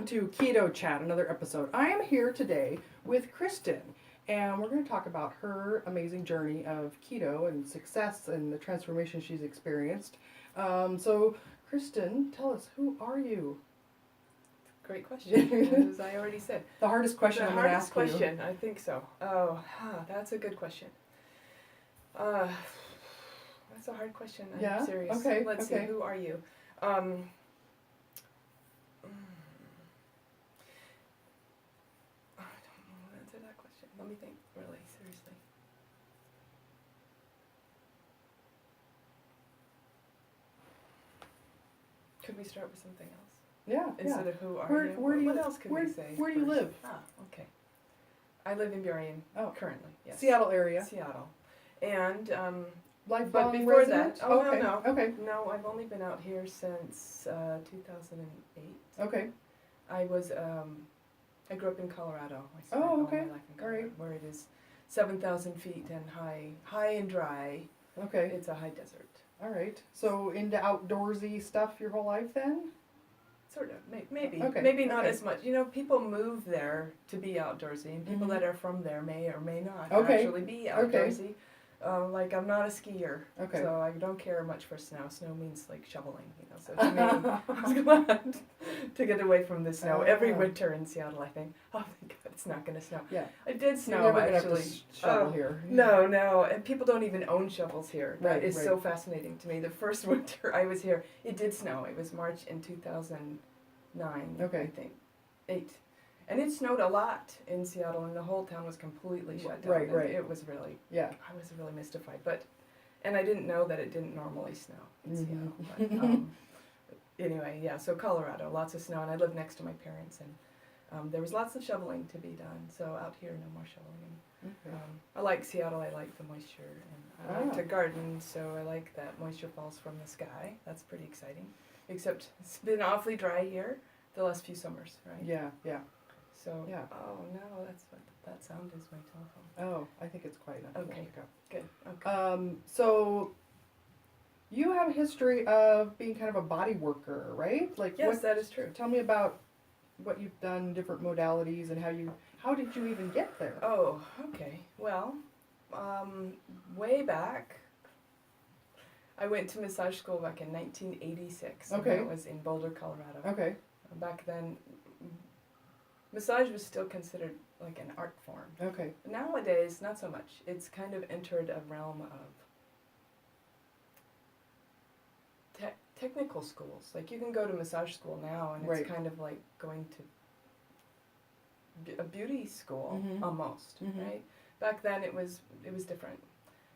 to Keto Chat, another episode. I am here today with Kristin, and we're going to talk about her amazing journey of keto and success and the transformation she's experienced. So, Kristin, tell us, who are you? Great question, as I already said. The hardest question I'm going to ask you. The hardest question, I think so. Oh, that's a good question. That's a hard question. I'm serious. Okay. Let's see. Who are you? I don't know the answer to that question. Let me think. Really, seriously. Could we start with something else? Yeah. Instead of who are you? What else could we say? Where do you live? Okay. I live in Burien currently. Yes. Seattle area. Seattle. And lifelong but before resident? that, no. Okay. No, I've only been out here since 2008. Okay. I grew up in Colorado. I spent all my life in Colorado, where it is 7,000 feet and high and dry. Okay. It's a high desert. All right. So into outdoorsy stuff your whole life then? Sort of, maybe. Okay. Maybe not as much. You know, people move there to be outdoorsy, and people that are from there may or may not actually be outdoorsy. Like, I'm not a skier, so I don't care much for snow. Snow means, like, shoveling, you know. So to me, I was glad to get away from the snow. Every winter in Seattle, I think, oh my God, it's not going to snow. Yeah. It did snow, You're never actually. Gonna have to shovel here. No. And people don't even own shovels here. That is right. so fascinating to me. The first winter I was here, it did snow. It was March in 2009, I think. 8. And it snowed a lot in Seattle, and the whole town was completely shut down. Right. It was really, I was really mystified. And I didn't know that it didn't normally snow in Seattle. But, anyway, so Colorado, lots of snow, and I lived next to my parents, and there was lots of shoveling to be done. So out here, no more shoveling. I like Seattle. I like the moisture, and I like to garden, so I like that moisture falls from the sky. That's pretty exciting. Except it's been awfully dry here the last few summers, right? Yeah. So, oh no, that's what that sound is, my telephone. Oh, I think it's quiet enough. Okay, good. Okay. So you have a history of being kind of a body worker, right? Like, yes, that is true. Tell me about what you've done, different modalities, and how did you even get there? Oh, okay. Well, way back, I went to massage school back in 1986. Okay. And I was in Boulder, Colorado. Okay. Back then, massage was still considered like an art form. Okay. Nowadays, not so much. It's kind of entered a realm of technical schools. Like, you can go to massage school now, and it's kind of like going to a beauty school almost, right? Back then, it was different.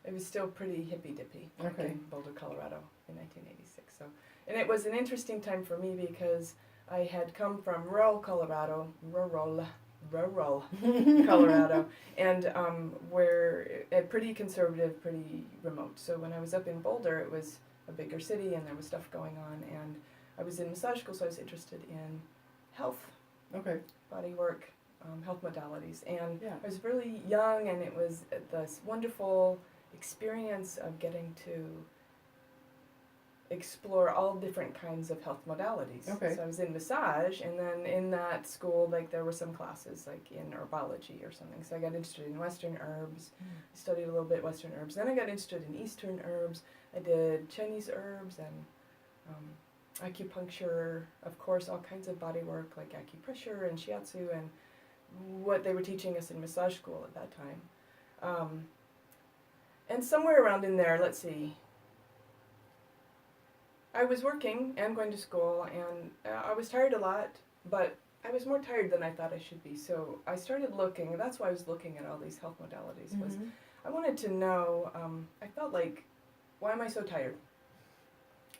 It was still pretty hippy-dippy in Boulder, Colorado in 1986. So, and it was an interesting time for me because I had come from rural Colorado, and where pretty conservative, pretty remote. So when I was up in Boulder, it was a bigger city, and there was stuff going on, and I was in massage school, so I was interested in health, body work, health modalities, and I was really young, and it was this wonderful experience of getting to explore all different kinds of health modalities. So I was in massage, and then in that school, like, there were some classes like in herbology or something. So I got interested in Western herbs. I studied a little bit Western herbs. Then I got interested in Eastern herbs. I did Chinese herbs and acupuncture, of course, all kinds of body work like acupressure and shiatsu and what they were teaching us in massage school at that time. And somewhere around in there, let's see, I was working and going to school, and I was tired a lot, but I was more tired than I thought I should be. So I started looking, and that's why I was looking at all these health modalities, was I wanted to know, I felt like, why am I so tired?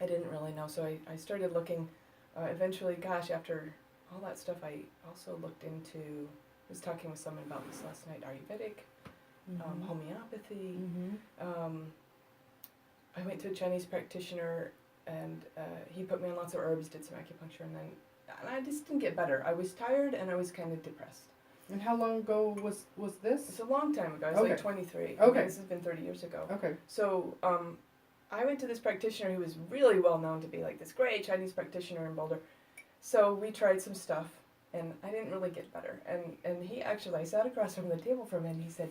I didn't really know, so I started looking. Eventually, after all that stuff, I also looked into, I was talking with someone about this last night, Ayurvedic, homeopathy. I went to a Chinese practitioner, and he put me on lots of herbs, did some acupuncture, and I just didn't get better. I was tired, and I was kind of depressed. And how long ago was this? It's a long time ago. I was like 23. Okay. This has been 30 years ago. Okay. So I went to this practitioner who was really well known to be like this great Chinese practitioner in Boulder. So we tried some stuff, and I didn't really get better. And he actually, I sat across from the table from him, and he said,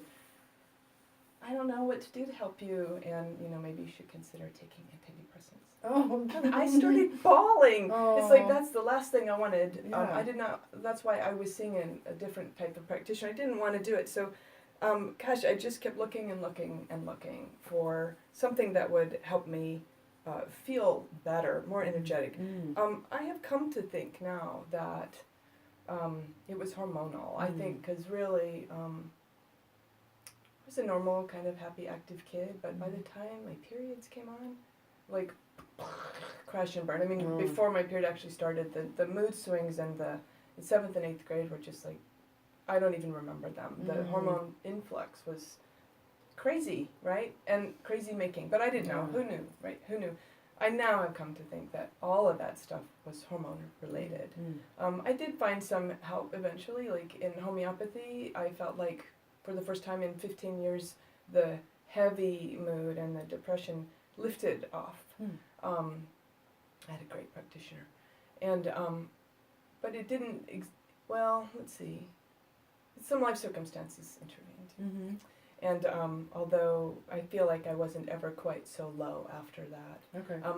I don't know what to do to help you, and maybe you should consider taking antidepressants. Oh. And I started bawling. Oh. It's like, that's the last thing I wanted. Yeah. I did not, that's why I was seeing a different type of practitioner. I didn't want to do it. So, gosh, I just kept looking and looking and looking for something that would help me feel better, more energetic. I have come to think now that it was hormonal. I think because really, I was a normal kind of happy, active kid, but by the time my periods came on, like crash and burn. I mean, before my period actually started, the mood swings in the 7th and 8th grade were just like, I don't even remember them. The hormone influx was crazy, right? And crazy making. But I didn't know. Who knew, right? Who knew? I now have come to think that all of that stuff was hormone related. I did find some help eventually, like in homeopathy. I felt like for the first time in 15 years, the heavy mood and the depression lifted off. I had a great practitioner. And, but it didn't, let's see. Some life circumstances intervened. And although I feel like I wasn't ever quite so low after that,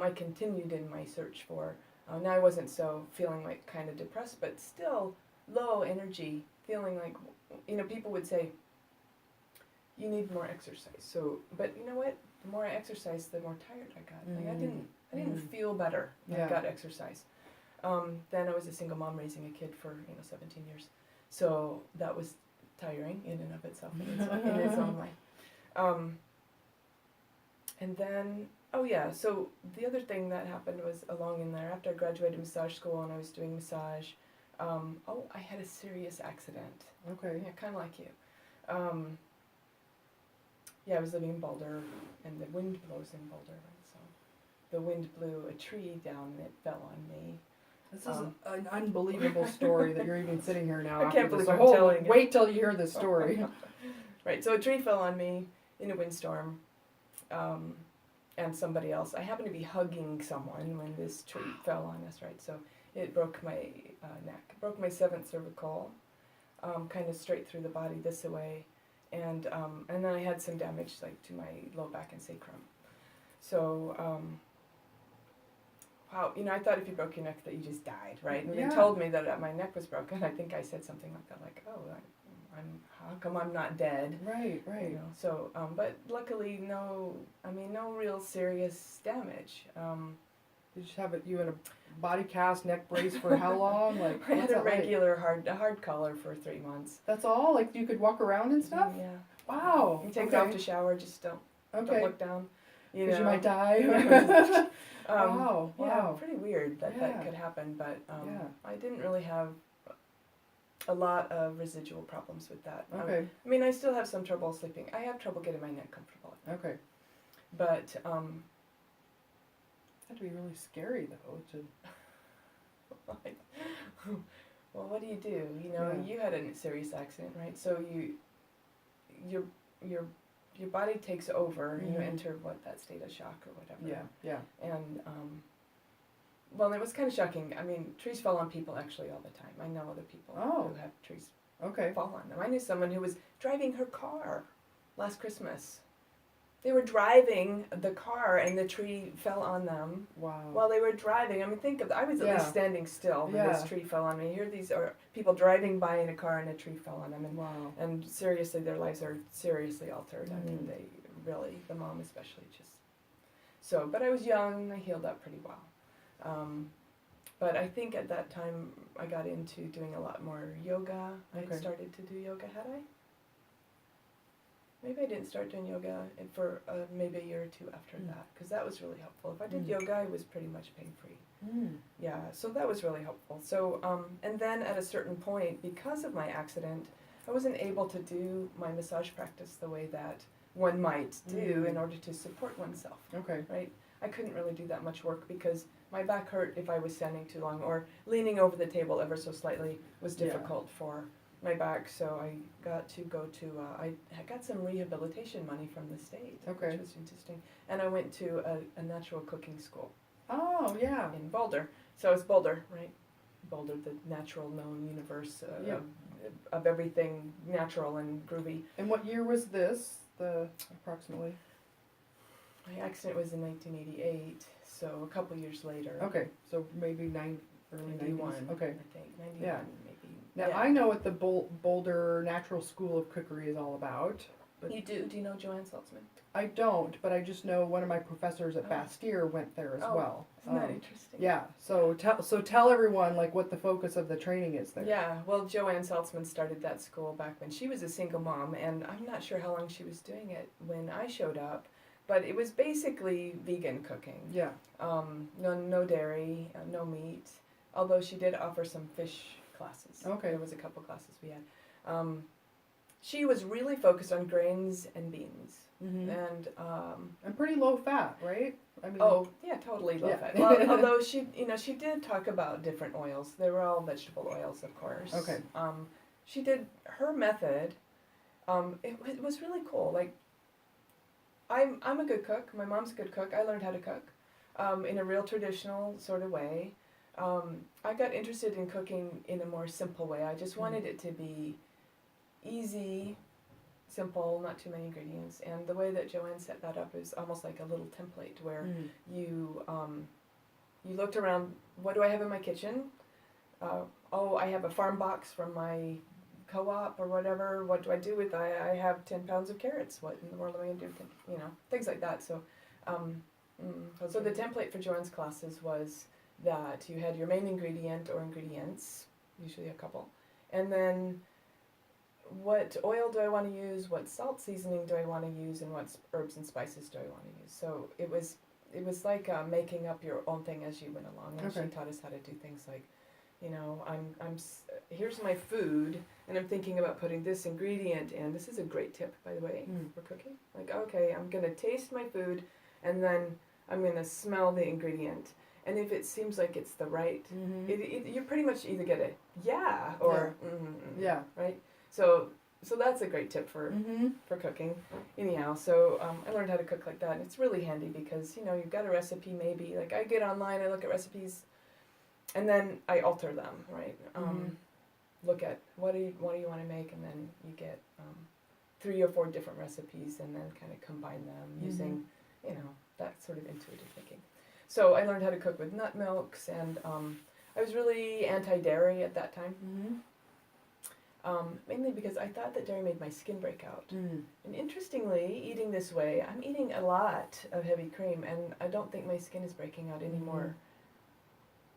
I continued in my search for, now I wasn't so feeling like kind of depressed, but still low energy, feeling like, people would say, you need more exercise. So, but you know what? The more I exercised, the more tired I got. Like I didn't feel better when I got exercise. Then I was a single mom raising a kid for 17 years, so that was tiring in and of itself in its own way. And then so the other thing that happened was along in there after I graduated massage school and I was doing massage. I had a serious accident. Okay. Yeah, kind of like you. I was living in Boulder, and the wind blows in Boulder, so the wind blew a tree down and it fell on me. This is an unbelievable story that you're even sitting here now. I can't believe I'm telling telling it. Wait till you hear this story. Right, so a tree fell on me in a windstorm, and somebody else. I happened to be hugging someone when this tree fell on us, right? So it broke my neck, broke my 7th cervical, kind of straight through the body this way. And then I had some damage like to my low back and sacrum. So, wow, I thought if you broke your neck that you just died, right? And they told me that my neck was broken. I think I said something like that, like, how come I'm not dead? Right. So, but luckily no real serious damage. Did you have you in a body cast, neck brace for how long? Like I had a regular hard collar for 3 months. That's all? Like you could walk around and stuff? Yeah. Wow. You take it off to shower, just don't look down. Because you might die. Wow. Yeah, pretty weird that could happen, but I didn't really have a lot of residual problems with that. Okay. I still have some trouble sleeping. I have trouble getting my neck comfortable. Okay. But that'd be really scary though. Well, what do? You had a serious accident, right? So your body takes over. You enter that state of shock or whatever. Yeah. And it was kind of shocking. Trees fall on people actually all the time. I know other people who have trees fall on them. I knew someone who was driving her car last Christmas. They were driving the car and the tree fell on them. Wow. While they were driving. Think of I was at least standing still when this tree fell on me. Here these are people driving by in a car and a tree fell on them. And, and seriously, their lives are seriously altered. They really, the mom especially, just... So, but I was young. I healed up pretty well. But I think at that time I got into doing a lot more yoga. I started to do yoga, had I? Maybe I didn't start doing yoga for maybe a year or two after that, because that was really helpful. If I did yoga, I was pretty much pain-free. Yeah, so that was really helpful. So, and then at a certain point, because of my accident, I wasn't able to do my massage practice the way that one might do in order to support oneself. Okay. Right? I couldn't really do that much work because my back hurt if I was standing too long, or leaning over the table ever so slightly was difficult for my back, so I got to go to, I got some rehabilitation money from the state, which was interesting, and I went to a natural cooking school. Oh, yeah. In Boulder. So it's Boulder, right? Boulder, the natural known universe Yeah. of everything natural and groovy. And what year was this? Approximately. My accident was in 1988, so a couple years later. Okay, so maybe early 91. 90s. Okay. I think 91 Yeah. maybe. Now Yeah. I know what the Boulder Natural School of Cookery is all about. But You do? Do you know Joanne Saltzman? I don't, but I just know one of my professors at Oh. Bastyr went there as well. Isn't that interesting? Yeah. So tell everyone like what the focus of the training is there. Yeah, well, Joanne Saltzman started that school back when she was a single mom, and I'm not sure how long she was doing it when I showed up, but it was basically vegan cooking. Yeah. No dairy, no meat, although she did offer some fish classes. Okay. There was a couple classes we had. She was really focused on grains and beans, Mm-hmm. and pretty low fat, right? I mean. oh yeah, totally low Yeah. fat. Well, although she did talk about different oils. They were all vegetable oils, of course. Okay. She did her method. It was really cool. Like, I'm a good cook. My mom's a good cook. I learned how to cook, in a real traditional sort of way. I got interested in cooking in a more simple way. I just wanted it to be easy, simple, not too many ingredients. And the way that Joanne set that up is almost like a little template where you looked around. What do I have in my kitchen? I have a farm box from my co-op or whatever. What do I do with? I have 10 pounds of carrots. What in the world am I going to do with them? Things like that. So, so the template for Joanne's classes was that you had your main ingredient or ingredients, usually a couple, and then what oil do I want to use, what salt seasoning do I want to use, and what herbs and spices do I want to use. So it was like making up your own thing as you went along, and Okay. she taught us how to do things like, here's my food, and I'm thinking about putting this ingredient in. This is a great tip, by the way, for cooking. Like, okay, I'm gonna taste my food, and then I'm gonna smell the ingredient, and if it seems like it's the right, you pretty much either get a yeah or Yeah. right. So that's a great tip for cooking. Anyhow, so I learned how to cook like that, and it's really handy because you've got a recipe maybe. Like I get online, I look at recipes, and then I alter them. Right. Look at what do you want to make, and then you get 3 or 4 different recipes, and then kind of combine them using that sort of intuitive thinking. So I learned how to cook with nut milks, and I was really anti-dairy at that time. Mainly because I thought that dairy made my skin break out. And interestingly, eating this way, I'm eating a lot of heavy cream, and I don't think my skin is breaking out anymore.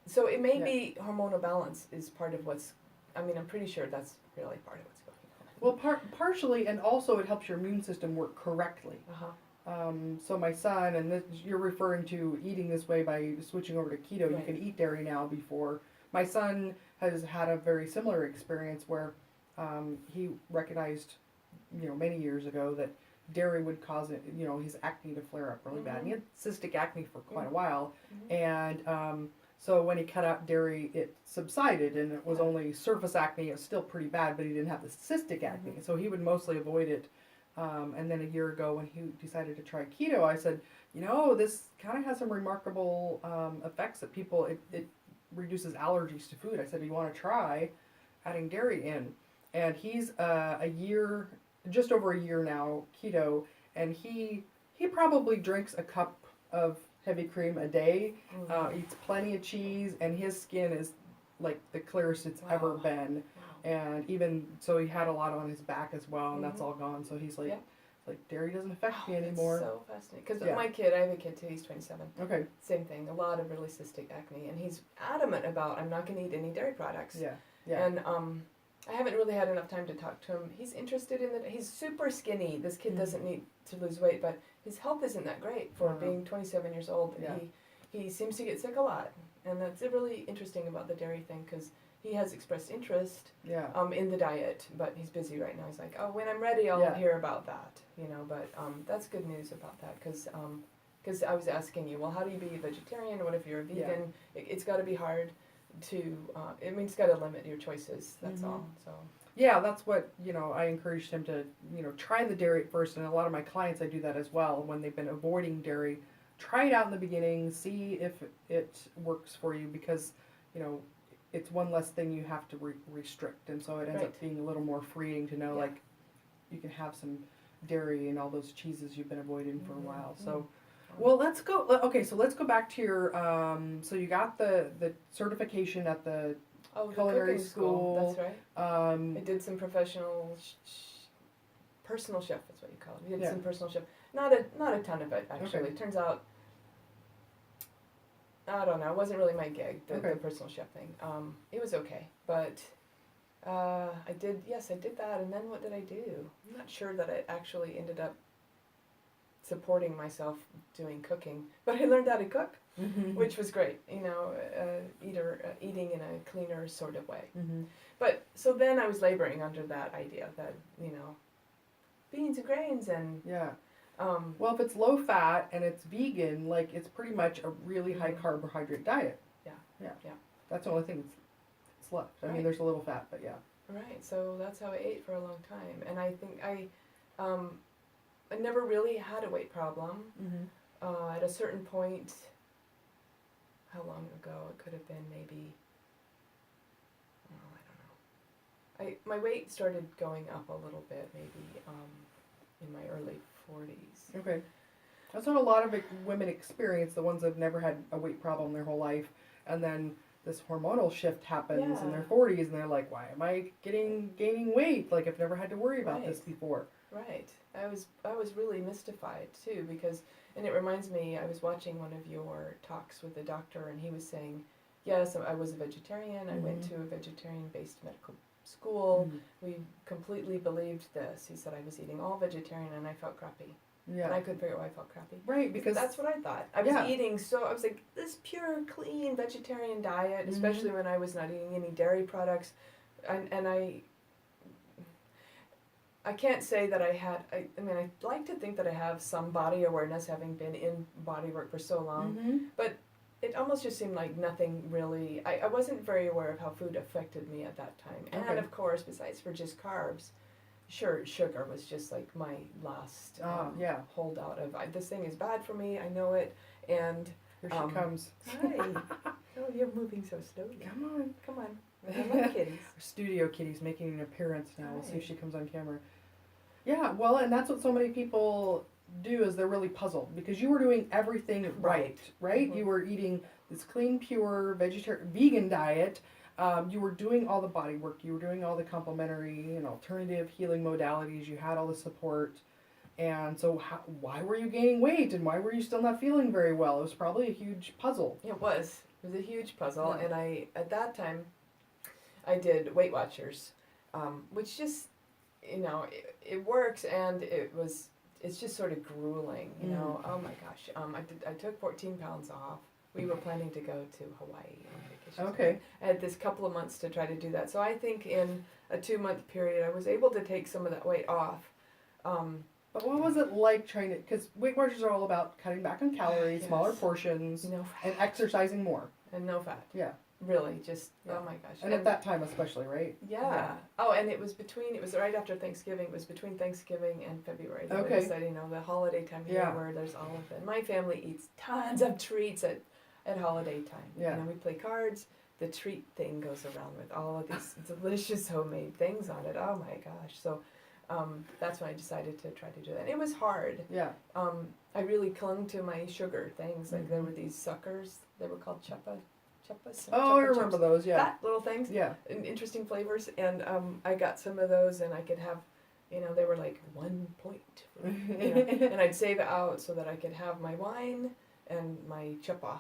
So it may be hormonal balance is part of I'm pretty sure that's really part of what's going on. Well, partially, and also it helps your immune system work correctly. So my son, and you're referring to eating this way by switching over to keto. Right. You can eat dairy now before. My son has had a very similar experience where he recognized, many years ago that dairy would cause his acne to flare up really bad. And he had cystic acne for quite a while, and so when he cut out dairy, it subsided, and it was only surface acne. It was still pretty bad, but he didn't have the cystic acne, so he would mostly avoid it. And then a year ago, when he decided to try keto, I said, this kind of has some remarkable effects that people. It reduces allergies to food. I said, do you want to try adding dairy in? And he's just over a year now keto, and he probably drinks a cup of heavy cream a day, eats plenty of cheese, and his skin is like the clearest it's ever been. And even so, he had a lot on his back as well, and that's all gone. So he's like, dairy doesn't affect me anymore. That's so fascinating. Because I have a kid too. He's 27. Okay. Same thing. A lot of really cystic acne, and he's adamant about I'm not going to eat any dairy products. Yeah. Yeah. And I haven't really had enough time to talk to him. He's interested in it. He's super skinny. This kid doesn't need to lose weight, but his health isn't that great for being 27 years old. Yeah. He seems to get sick a lot, and that's really interesting about the dairy thing because he has expressed interest in the diet, but he's busy right now. He's like, oh, when I'm ready, I'll hear about that. But that's good news about that because I was asking you, well, how do you be a vegetarian? What if you're a vegan? It's got to be hard to it's got to limit your choices. That's all. So yeah, that's what I encouraged him to try the dairy at first, and a lot of my clients I do that as well when they've been avoiding dairy. Try it out in the beginning, see if it works for you, because it's one less thing you have to restrict, and so it ends up being a little more freeing to know like you can have some dairy and all those cheeses you've been avoiding for a while. So, well, let's go. Okay, so let's go back to your. So you got the certification at the Culinary school. That's right. I did some professional personal chef. That's what you call it. We did some personal chef. Not a ton of it actually. Okay. It turns out. I don't know. It wasn't really my gig. The personal chef thing. It was okay, but. I did that, and then what did I do? I'm not sure that I actually ended up supporting myself doing cooking, but I learned how to cook, which was great, eating in a cleaner sort of way. But, so then I was laboring under that idea that, beans and grains and... Yeah. Well, if it's low fat and it's vegan, like, it's pretty much a really high carbohydrate diet. Yeah. That's the only thing that's left. I mean, there's a little fat, but yeah. Right, so that's how I ate for a long time. And I think I never really had a weight problem. At a certain point, how long ago? It could have been maybe, I don't know. My weight started going up a little bit, maybe in my early 40s. Okay. That's what a lot of women experience, the ones that have never had a weight problem their whole life. And then this hormonal shift happens in their 40s, and they're like, why am I gaining weight? Like, I've never had to worry about this before. Right. I was really mystified, too, because, and it reminds me, I was watching one of your talks with the doctor, and he was saying, yes, I was a vegetarian. I went to a vegetarian-based medical school. We completely believed this. He said I was eating all vegetarian, and I felt crappy. Yeah. And I couldn't figure out why I felt crappy. Right, because... That's what I thought. I was eating, I was like, this pure, clean vegetarian diet, especially when I was not eating any dairy products. And I can't say that I had, I mean, I like to think that I have some body awareness, having been in body work for so long. But it almost just seemed like nothing really, I wasn't very aware of how food affected me at that time. And of course, besides for just carbs, sure, sugar was just like my last holdout of, this thing is bad for me, I know it, and... Here she comes. Hi. Oh, you're moving so slowly. Come on. I love kitties. Our studio kitty's making an appearance now. We'll see if she comes on camera. Yeah, well, and that's what so many people do, is they're really puzzled, because you were doing everything right? You were eating this clean, pure, vegan diet. You were doing all the body work, you were doing all the complementary and alternative healing modalities, you had all the support, and so why were you gaining weight, and why were you still not feeling very well? It was probably a huge puzzle. It was a huge puzzle, and at that time, I did Weight Watchers, which just, it works, and it's just sort of grueling, oh my gosh, I took 14 pounds off. We were planning to go to Hawaii on vacation. Okay. I had this couple of months to try to do that. So I think in a 2-month period, I was able to take some of that weight off. But what was it like trying to, because Weight Watchers are all about cutting back on calories, smaller portions, and exercising more. And no fat. Yeah. Really, just, oh my gosh. And at that time especially, right? Yeah. Oh, and it was right after Thanksgiving. It was between Thanksgiving and February. Okay. It was, the holiday time here where there's all of it. My family eats tons of treats at holiday time. Yeah. We play cards. The treat thing goes around with all of these delicious homemade things on it. Oh my gosh. So that's when I decided to try to do that. And it was hard. Yeah. I really clung to my sugar things. Like there were these suckers. They were called chuppas. Oh, I remember those, yeah. Fat little things. Yeah. And interesting flavors. And I got some of those, and I could have, they were like 1 point. And I'd save it out so that I could have my wine and my chuppa.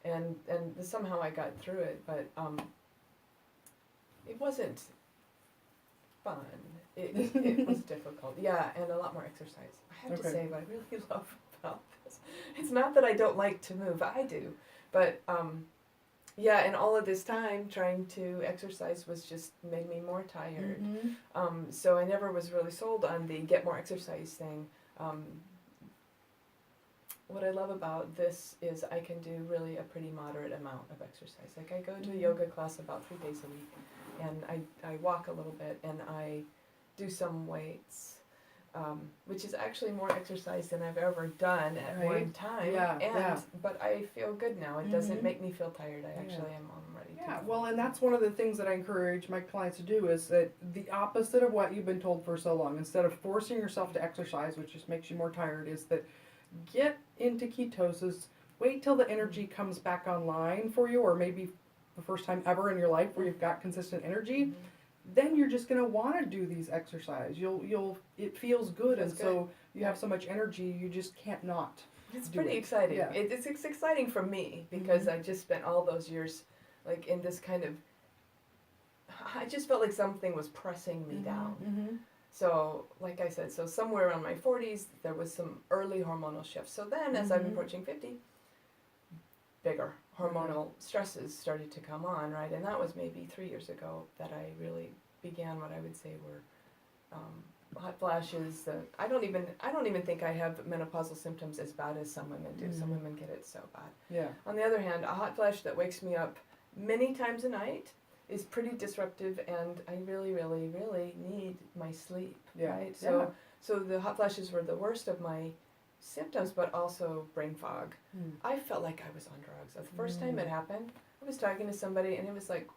And somehow I got through it, but it wasn't fun. It was difficult. Yeah, and a lot more exercise. I have to say what I really love about this. It's not that I don't like to move. I do. But, and all of this time trying to exercise was just made me more tired. So I never was really sold on the get more exercise thing. What I love about this is I can do really a pretty moderate amount of exercise. Like I go to a yoga class about 3 days a week, and I walk a little bit, and I do some weights. which is actually more exercise than I've ever done at one time. But I feel good now. It doesn't make me feel tired. I actually am ready to. Yeah, well, and that's one of the things that I encourage my clients to do is that the opposite of what you've been told for so long, instead of forcing yourself to exercise, which just makes you more tired, is that get into ketosis, wait till the energy comes back online for you, or maybe the first time ever in your life where you've got consistent energy. Then you're just going to want to do these exercise. It feels good, and so you have so much energy, you just can't not. It's pretty exciting. Yeah. It's exciting for me because I just spent all those years like in this kind of, I just felt like something was pressing me down. So, like I said, so somewhere around my 40s, there was some early hormonal shifts. So then, as I'm approaching 50, bigger hormonal stresses started to come on, right? And that was maybe 3 years ago that I really began what I would say were hot flashes. I don't even think I have menopausal symptoms as bad as some women do. Some women get it so bad. Yeah. On the other hand, a hot flash that wakes me up many times a night is pretty disruptive, and I really, really, really need my sleep. Right? So the hot flashes were the worst of my symptoms, but also brain fog. I felt like I was on drugs. The first time it happened, I was talking to somebody, and it was like,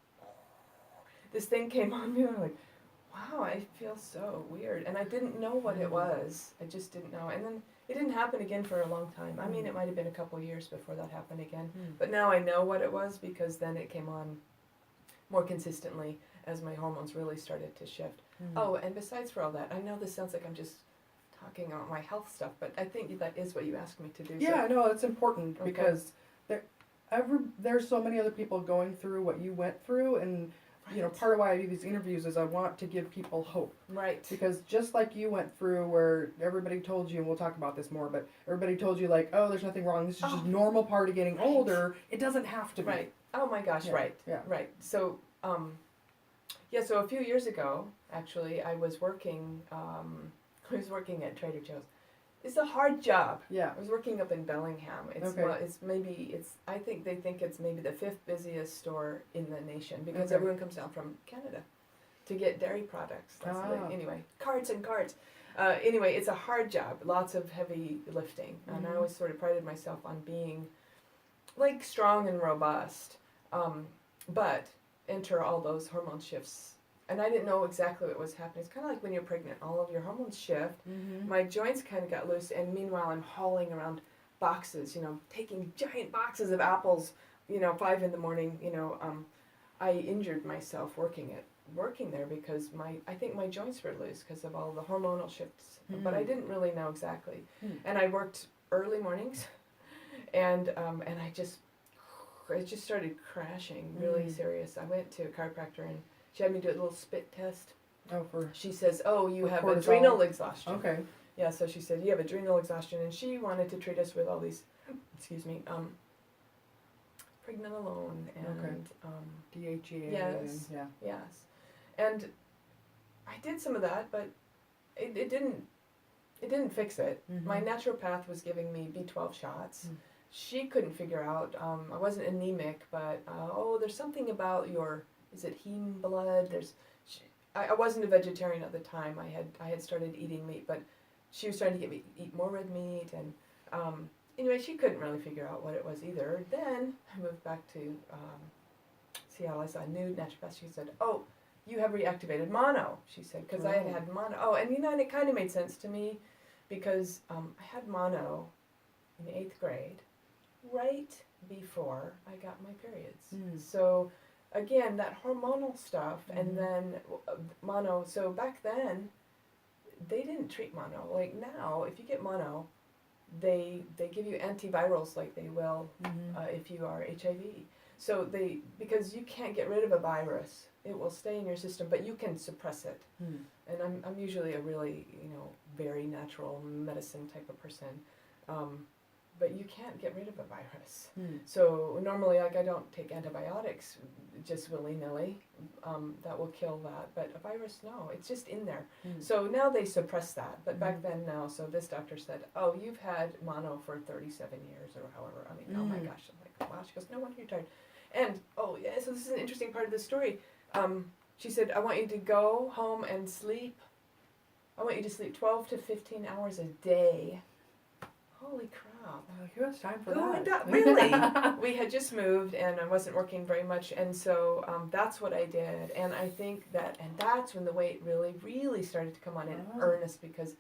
this thing came on me, and I'm like, wow, I feel so weird. And I didn't know what it was. I just didn't know. And then it didn't happen again for a long time. I mean, it might have been a couple years before that happened again. But now I know what it was because then it came on more consistently as my hormones really started to shift. Oh, and besides for all that, I know this sounds like I'm just talking about my health stuff, but I think that is what you asked me to do. Yeah, no, it's important because there's so many other people going through what you went through, and you know, part of why I do these interviews is I want to give people hope. Right. Because just like you went through where everybody told you, and we'll talk about this more, but everybody told you like, oh, there's nothing wrong, this is just normal part of getting older. It doesn't have to be. Right. Oh my gosh, right. So, so a few years ago, actually, I was working at Trader Joe's. It's a hard job. Yeah. I was working up in Bellingham. I think they think it's maybe the 5th busiest store in the nation because everyone comes down from Canada to get dairy products. Anyway, carts and carts. Anyway, it's a hard job. Lots of heavy lifting. And I always sort of prided myself on being like strong and robust. But enter all those hormone shifts. And I didn't know exactly what was happening. It's kind of like when you're pregnant, all of your hormones shift. My joints kind of got loose, and meanwhile I'm hauling around boxes, taking giant boxes of apples, 5 in the morning, I injured myself working there because I think my joints were loose because of all the hormonal shifts. But I didn't really know exactly. And I worked early mornings, and it just started crashing, really serious. I went to a chiropractor, and she had me do a little spit test. She says, you have cortisol. Adrenal exhaustion. Okay. Yeah, so she said, you have adrenal exhaustion, and she wanted to treat us with all these, pregnenolone and DHEA. Yes. And I did some of that, but it didn't fix it. My naturopath was giving me B12 shots. She couldn't figure out, I wasn't anemic, but there's something about your, is it heme blood? I wasn't a vegetarian at the time. I had started eating meat, but she was trying to get me to eat more red meat, and anyway, she couldn't really figure out what it was either. Then I moved back to Seattle. I saw a new naturopath. She said, you have reactivated mono, she said, because I had mono. And it kind of made sense to me because I had mono in the 8th grade, right before I got my periods. So again, that hormonal stuff, and then mono. So back then, they didn't treat mono. Like now, if you get mono, they give you antivirals like they will if you are HIV. So because you can't get rid of a virus, it will stay in your system, but you can suppress it. And I'm usually a really very natural medicine type of person. But you can't get rid of a virus. So normally, I don't take antibiotics just willy-nilly. That will kill that. But a virus, no, it's just in there. So now they suppress that. But back then, no. So this doctor said, you've had mono for 37 years or however. Oh my gosh. I'm like, wow. She goes, no wonder you're tired. And, so this is an interesting part of the story. She said, I want you to go home and sleep I want you to sleep 12 to 15 hours a day. Holy crap. Who has time for Who that? would really? We had just moved and I wasn't working very much, and so that's what I did. And I think and that's when the weight really, really started to come on in earnest, because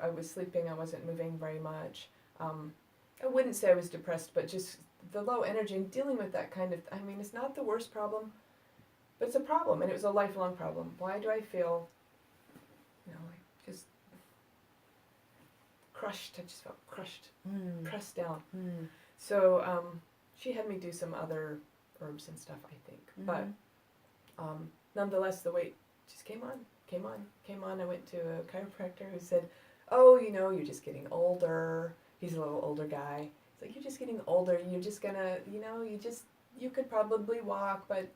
I was sleeping, I wasn't moving very much. I wouldn't say I was depressed, but just the low energy and dealing with that kind of, I mean, it's not the worst problem, but it's a problem, and it was a lifelong problem. Why do I feel, like just crushed? I just felt crushed, pressed down. So she had me do some other herbs and stuff, I think. But nonetheless, the weight just came on. I went to a chiropractor who said, oh, you're just getting older. He's a little older guy. It's like, you're just getting older. You're just gonna, you could probably walk, but,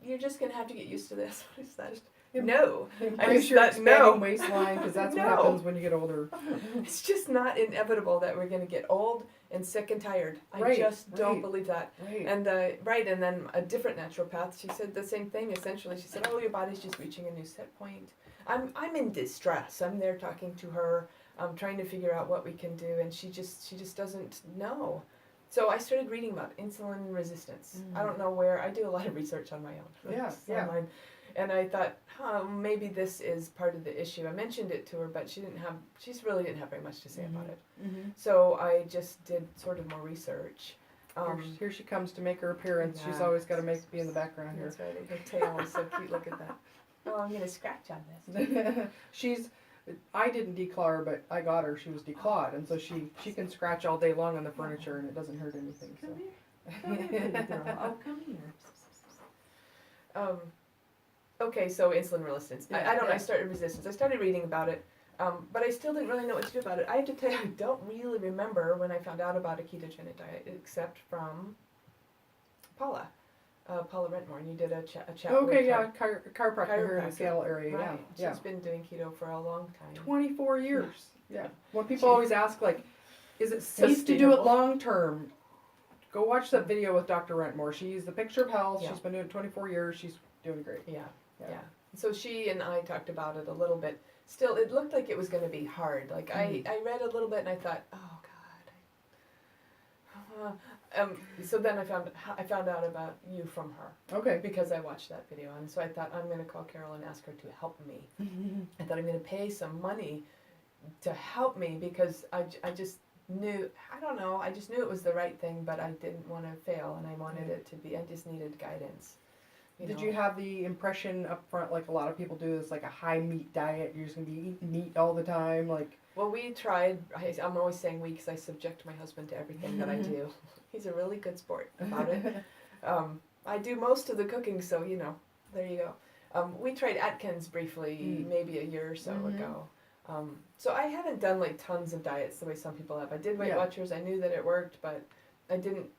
you're just gonna have to get used to this. What is that? No. Embrace your expanding waistline, because that's what happens when you get older. It's just not inevitable that we're gonna get old and sick and tired. I just don't believe that. Right. And and then a different naturopath, she said the same thing essentially. She said, oh, your body's just reaching a new set point. I'm in distress. I'm there talking to her. I'm trying to figure out what we can do, and she just doesn't know. So I started reading about insulin resistance. I don't know where. I do a lot of research on my own. Online. And I thought, maybe this is part of the issue. I mentioned it to her, but she really didn't have very much to say about it. So I just did sort of more research. Here she comes to make her appearance. She's always got to be in the background here. That's right. Her tail is so cute. Look at that. Oh, I'm going to scratch on this. I didn't declaw her, but I got her. She was declawed, and so she can scratch all day long on the furniture, and it doesn't hurt anything. Come here. Come here, baby girl. Oh, come here. Okay, so insulin resistance. I started resistance. I started reading about it, but I still didn't really know what to do about it. I have to tell you, I don't really remember when I found out about a ketogenic diet, except from Paula Rentmore, and you did a chat with her. Chiropractor here in the Seattle area. Right. Yeah. She's been doing keto for a long time. 24 years. Yeah. When people always ask, like, is it safe to do it long term? Go watch that video with Dr. Rentmore. She's the picture of health. Yeah. She's been doing it 24 years. She's doing great. Yeah. So she and I talked about it a little bit. Still, it looked like it was going to be hard. Like I read a little bit and I thought, oh God. So then I found out about you from her. Okay. Because I watched that video, and so I thought, I'm going to call Carole and ask her to help me. I thought, I'm going to pay some money to help me, because I just knew, I just knew it was the right thing, but I didn't want to fail, and I wanted it to be, I just needed guidance. Did you have the impression up front, like a lot of people do, it's like a high meat diet, you're just going to be eating meat all the time? Like, well, we tried, I'm always saying we, because I subject my husband to everything that I do. He's a really good sport about it. I do most of the cooking, so, there you go. We tried Atkins briefly, maybe a year or so ago. So I haven't done like tons of diets the way some people have. I did Weight Watchers. I knew that it worked, but I didn't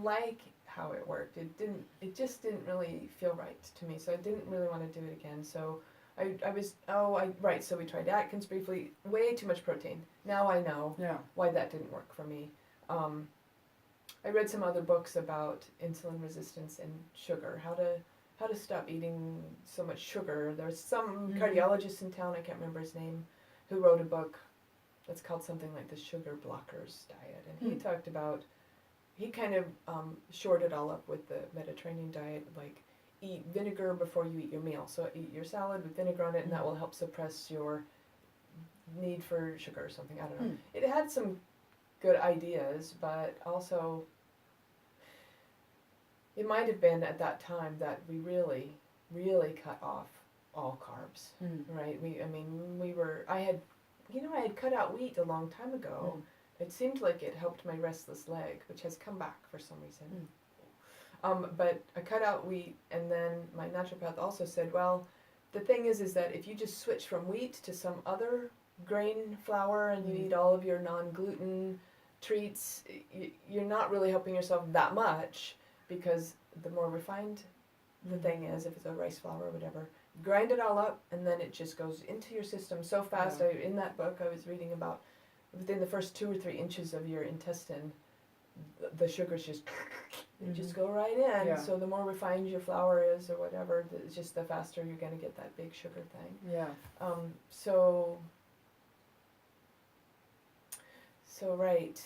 like how it worked. It just didn't really feel right to me. So I didn't really want to do it again. So so we tried Atkins briefly. Way too much protein. Now I know why that didn't work for me. I read some other books about insulin resistance and sugar, how to stop eating so much sugar. There's some cardiologist in town, I can't remember his name, who wrote a book that's called something like the Sugar Blockers Diet. And he talked about, he kind of shored it all up with the Mediterranean diet, like eat vinegar before you eat your meal. So eat your salad with vinegar on it, and that will help suppress your need for sugar or something. I don't know. It had some good ideas, but also it might have been at that time that we really, really cut off all carbs, right? I had cut out wheat a long time ago. It seemed like it helped my restless leg, which has come back for some reason. But I cut out wheat, and then my naturopath also said, well, the thing is that if you just switch from wheat to some other grain flour and you eat all of your non-gluten treats, you're not really helping yourself that much, because the more refined the thing is, if it's a rice flour or whatever, grind it all up, and then it just goes into your system so fast. In that book I was reading about, within the first 2 or 3 inches of your intestine, the sugars just They just go right in. Yeah. So the more refined your flour is or whatever, it's just the faster you're going to get that big sugar thing. Yeah. Right,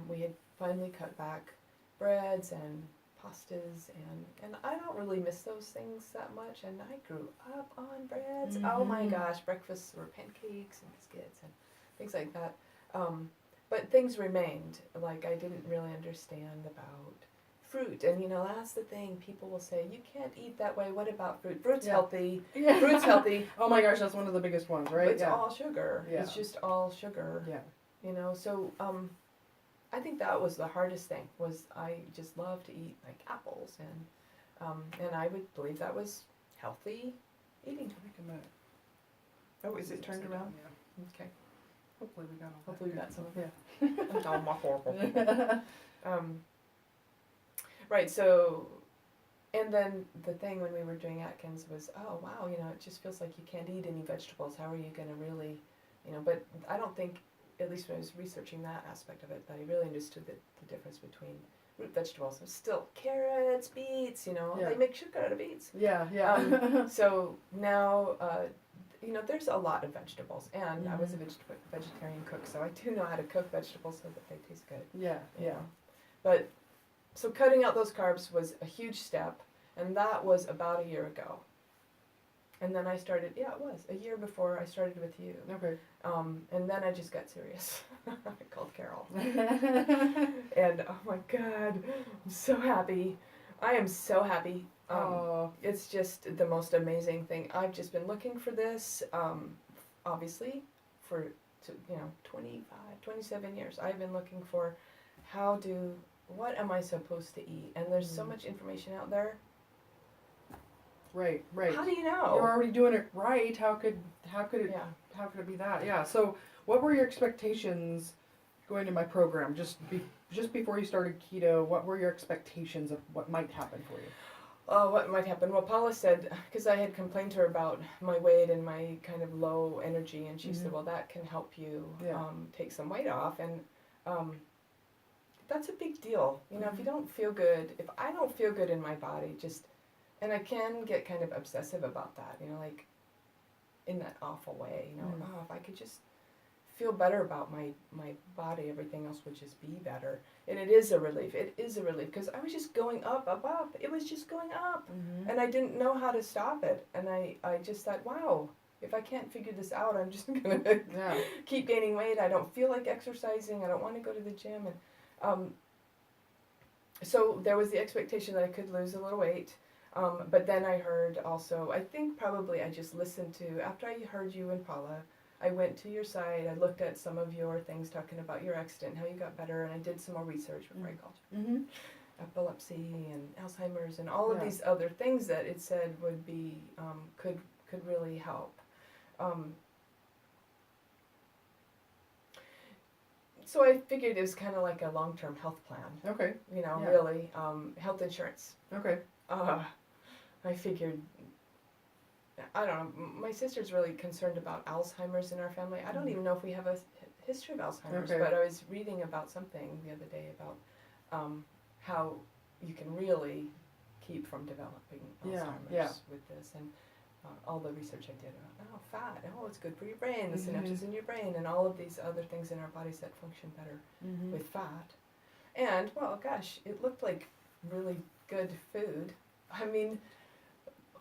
we had finally cut back breads and pastas, and I don't really miss those things that much, and I grew up on breads. Oh my gosh, breakfasts were pancakes and biscuits and things like that. But things remained, like I didn't really understand about fruit, and that's the thing, people will say, you can't eat that way, what about fruit? Fruit's healthy. Yeah. Fruit's healthy. Oh my gosh, that's one of the biggest ones, right? It's all sugar. Yeah. It's just all sugar. Yeah. So I think that was the hardest thing, was I just love to eat like apples, and I would believe that was healthy eating. Oh, is it turned around? Yeah. Okay. Hopefully we got all that. Hopefully we got some of it. Yeah. It's all my horrible. Right, so, and then the thing when we were doing Atkins was, oh wow, it just feels like you can't eat any vegetables. How are you going to really, but I don't think, at least when I was researching that aspect of it, that I really understood the difference between root vegetables. Still, carrots, beets, they make sugar out of beets. Yeah, yeah. So now, there's a lot of vegetables, and I was a vegetarian cook, so I do know how to cook vegetables so that they taste good. Yeah, yeah. But, so cutting out those carbs was a huge step, and that was about a year ago. And then I started, it was a year before I started with you. Okay. And then I just got serious. I called Carole. And oh my God, I'm so happy. I am so happy. It's just the most amazing thing. I've just been looking for this, obviously, for 27 years. I've been looking for what am I supposed to eat? And there's so much information out there. Right. How do you know? You're already doing it right. How could it be that? Yeah. So, what were your expectations going to my program? Just before you started keto, what were your expectations of what might happen for you? What might happen? Well, Paula said, because I had complained to her about my weight and my kind of low energy, and she said, well, that can help you take some weight off, and that's a big deal. If you don't feel good, if I don't feel good in my body, and I can get kind of obsessive about that, like in that awful way, if I could just feel better about my body, everything else would just be better. And it is a relief. It is a relief, because I was just going up. It was just going up. And I didn't know how to stop it. And I just thought, wow, if I can't figure this out, I'm just going to keep gaining weight. I don't feel like exercising. I don't want to go to the gym. And so there was the expectation that I could lose a little weight. But then I heard also, I think probably I just listened to, after I heard you and Paula, I went to your site, I looked at some of your things talking about your accident, how you got better, and I did some more research before I called you. Epilepsy and Alzheimer's and all of these other things that it said would be, could really help. So I figured it was kind of like a long-term health plan. Okay. Really, health insurance. Okay. I figured, I don't know, my sister's really concerned about Alzheimer's in our family. I don't even know if we have a history of Alzheimer's, but I was reading about something the other day about how you can really keep from developing Alzheimer's with this, and all the research I did about, fat, it's good for your brain, the synapses in your brain, and all of these other things in our bodies that function better with fat. And, well, gosh, it looked like really good food. I mean,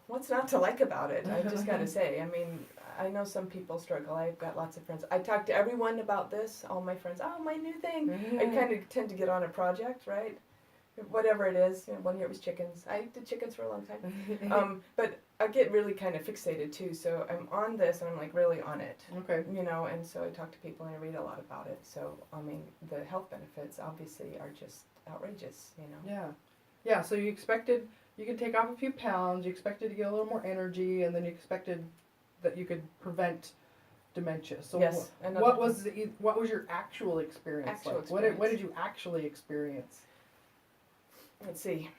what's not to like about it? I just got to say. I mean, I know some people struggle. I've got lots of friends. I talk to everyone about this, all my friends. Oh, my new thing. I kind of tend to get on a project, right? Whatever it is. 1 year it was chickens. I did chickens for a long time. But I get really kind of fixated, too. So I'm on this, and I'm, like, really on it. Okay. And so I talk to people, and I read a lot about it. So, I mean, the health benefits, obviously, are just outrageous, Yeah. Yeah, so you expected you could take off a few pounds, you expected to get a little more energy, and then you expected that you could prevent dementia. So yes. what was your actual experience like? What did you actually experience? Let's see.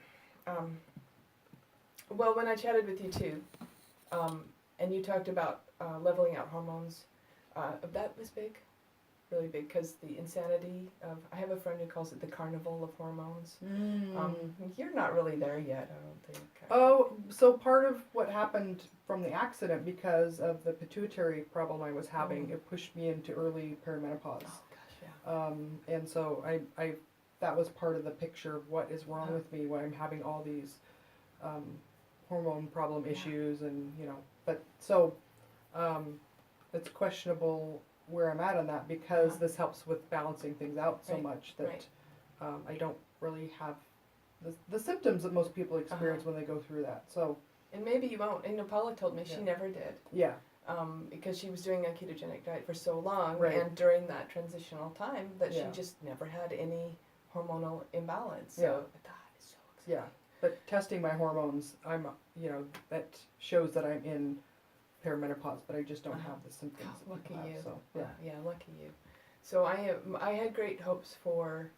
Well, when I chatted with you too, and you talked about leveling out hormones, that was big. really big because the insanity of, I have a friend who calls it the carnival of hormones. You're not really there yet, I don't think. Oh, so part of what happened from the accident, because of the pituitary problem I was having, it pushed me into early perimenopause. Oh gosh, yeah. And so I that was part of the picture of what is wrong with me when I'm having all these hormone problem issues, and but so it's questionable where I'm at on that, because this helps with balancing things out so much that I don't really have the symptoms that most people experience when they go through that. So, and maybe you won't. And Paula told me she never did. Yeah. Because she was doing a ketogenic diet for so long, Right. and during that transitional time, that she just never had any hormonal imbalance. So that is so exciting. Yeah. But testing my hormones, I'm that shows that I'm in perimenopause, but I just don't have the symptoms. Oh, lucky you. So yeah, lucky you. So I had great hopes for,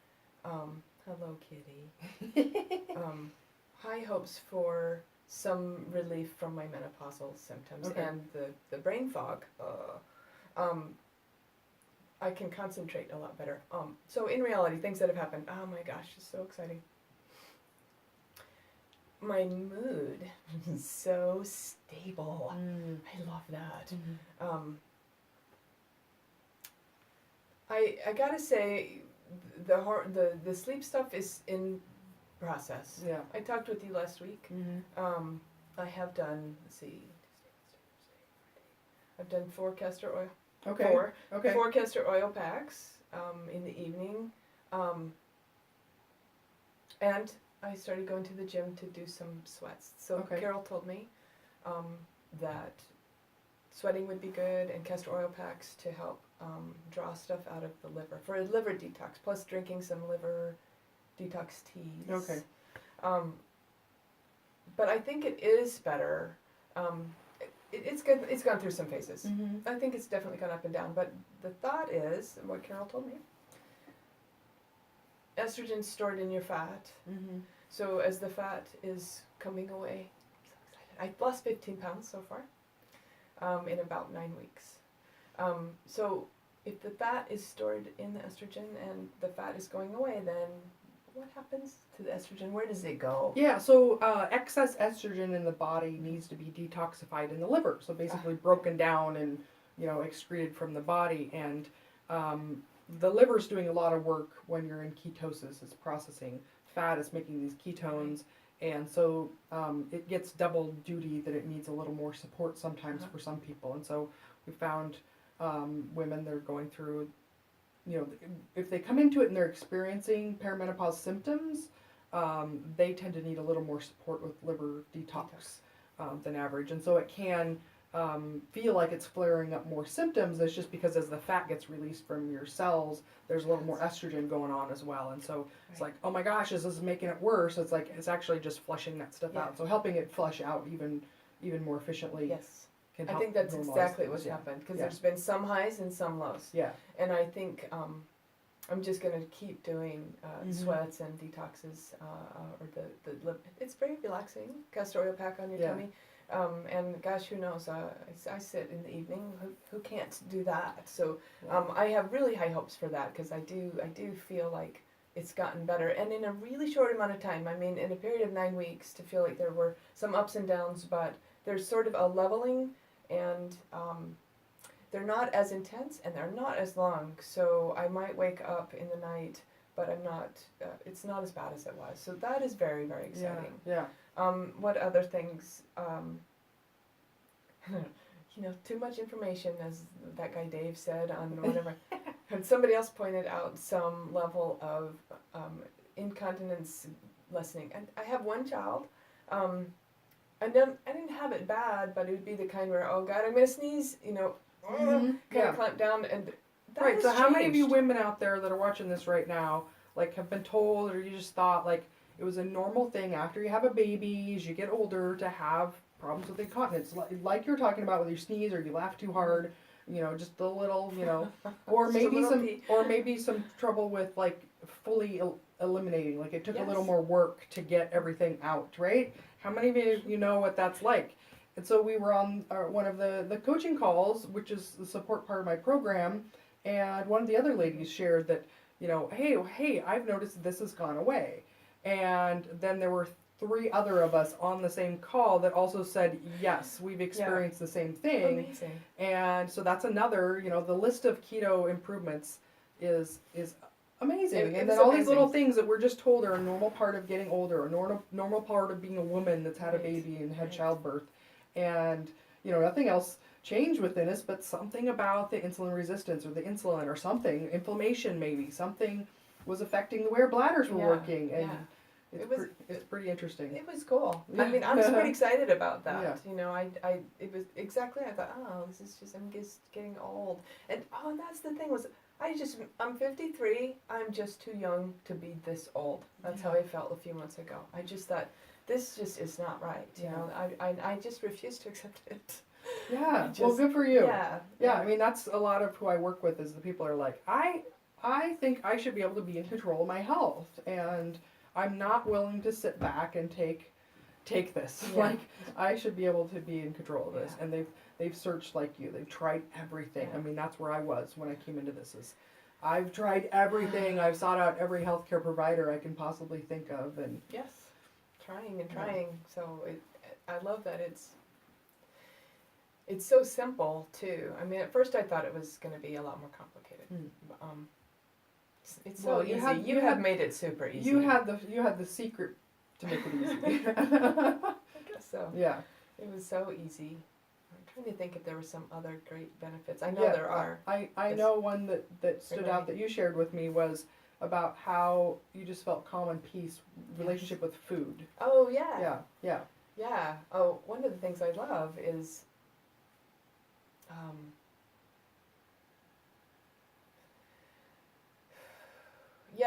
hello kitty, high hopes for some relief from my menopausal symptoms and the brain fog. I can concentrate a lot better. So in reality, things that have happened. Oh my gosh, it's so exciting. My mood is so stable. I love that. I gotta say, the sleep stuff is in process. Yeah. I talked with you last week. I have done, let's see, I've done 4 castor oil. Okay. 4 castor oil packs in the evening. And I started going to the gym to do some sweats. So Carole told me that sweating would be good, and castor oil packs to help draw stuff out of the liver for a liver detox, plus drinking some liver detox teas. Okay. But I think it is better. It's good. It's gone through some phases. I think it's definitely gone up and down. But the thought is, what Carole told me, estrogen's stored in your fat. So as the fat is coming away, I'm so excited. I've lost 15 pounds so far in about 9 weeks. So if the fat is stored in the estrogen and the fat is going away, then what happens to the estrogen? Where does it go? Yeah, so excess estrogen in the body needs to be detoxified in the liver. So basically broken down and, excreted from the body. And the liver's doing a lot of work when you're in ketosis. It's processing fat, it's making these ketones. And so it gets double duty that it needs a little more support sometimes for some people. And so we found women that are going through, if they come into it and they're experiencing perimenopause symptoms, they tend to need a little more support with liver detox than average. And so it can feel like it's flaring up more symptoms. It's just because as the fat gets released from your cells, there's a little more estrogen going on as well. And so it's like, oh my gosh, is this making it worse? It's like, it's actually just flushing that stuff out. So helping it flush out even more efficiently. Yes. Can I help think that's normalize exactly things. what's happened, because there's been some highs and some lows. Yeah. And I think I'm just going to keep doing sweats and detoxes, or the it's very relaxing, castor oil pack on your tummy. And gosh, who knows, I sit in the evening, who can't do that? So I have really high hopes for that, because I do feel like it's gotten better. And in a really short amount of time, I mean, in a period of 9 weeks, to feel like there were some ups and downs, but there's sort of a leveling, and they're not as intense and they're not as long. So I might wake up in the night, but I'm not, it's not as bad as it was. So that is very, very exciting. Yeah. What other things, too much information, as that guy Dave said on whatever. And somebody else pointed out some level of incontinence lessening. And I have one child. I didn't have it bad, but it would be the kind where, oh God, I'm going to sneeze, kind of clamp down. And that right, has so how many of you changed. women out there that are watching this right now, like, have been told, or you just thought, like, it was a normal thing after you have a baby, as you get older, to have problems with incontinence, like you're talking about with your sneeze, or you laugh too hard, just a little, or maybe some trouble with, like, fully eliminating, like it took a little more work to get everything out, right? How many of you know what that's like? And so we were on one of the coaching calls, which is the support part of my program, And one of the other ladies shared that, hey, I've noticed this has gone away. And then there were 3 other of us on the same call that also said, yes, we've experienced the same thing. Amazing. And so that's another, the list of keto improvements is amazing. And then all these little things that we're just told are a normal part of getting older, a normal part of being a woman that's had a baby and had childbirth. And, nothing else changed within us, but something about the insulin resistance or the insulin or something, inflammation maybe, something was affecting the way our bladders were working. And it's pretty interesting. It was cool. I mean, I'm pretty excited about that. It was exactly, I thought, I'm just getting old. And, that's the thing was, I'm 53, I'm just too young to be this old. That's how I felt a few months ago. I just thought, this just is not right. I just refuse to accept it. Yeah, well, good for you. Yeah, I mean, that's a lot of who I work with is the people are like, I think I should be able to be in control of my health, and I'm not willing to sit back and take this. Yeah. Like, I should be able to be in control of this. And they've searched like you. They've tried everything. I mean, that's where I was when I came into this. I've tried everything. I've sought out every healthcare provider I can possibly think of, and trying and trying. So I love that it's so simple too. I mean, at first I thought it was going to be a lot more complicated. It's so easy. You have made it super easy. You had the secret to make it easy. I guess so. Yeah. It was so easy. I'm trying to think if there were some other great benefits. I know there are. I know one that stood out that you shared with me was about how you just felt calm and peace, relationship with food. Oh, yeah. Yeah, yeah. Yeah. Oh, one of the things I love is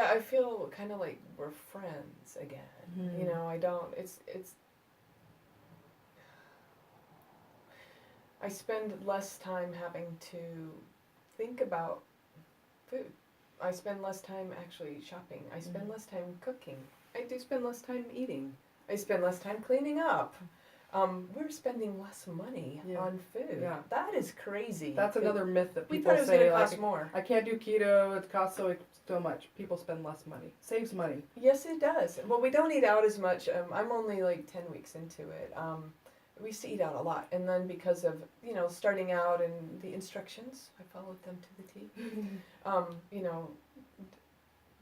I feel kind of like we're friends again. Mm-hmm. I don't, I spend less time having to think about food. I spend less time actually shopping. I spend less time cooking. I do spend less time eating. I spend less time cleaning up. We're spending less money on food. Yeah. That is crazy. That's another myth that people say. We thought it was going to cost more. I can't do keto. It costs so much. People spend less money. Saves money. Yes, it does. Well, we don't eat out as much. I'm only like 10 weeks into it. We used to eat out a lot. And then because of, starting out and the instructions, I followed them to the T.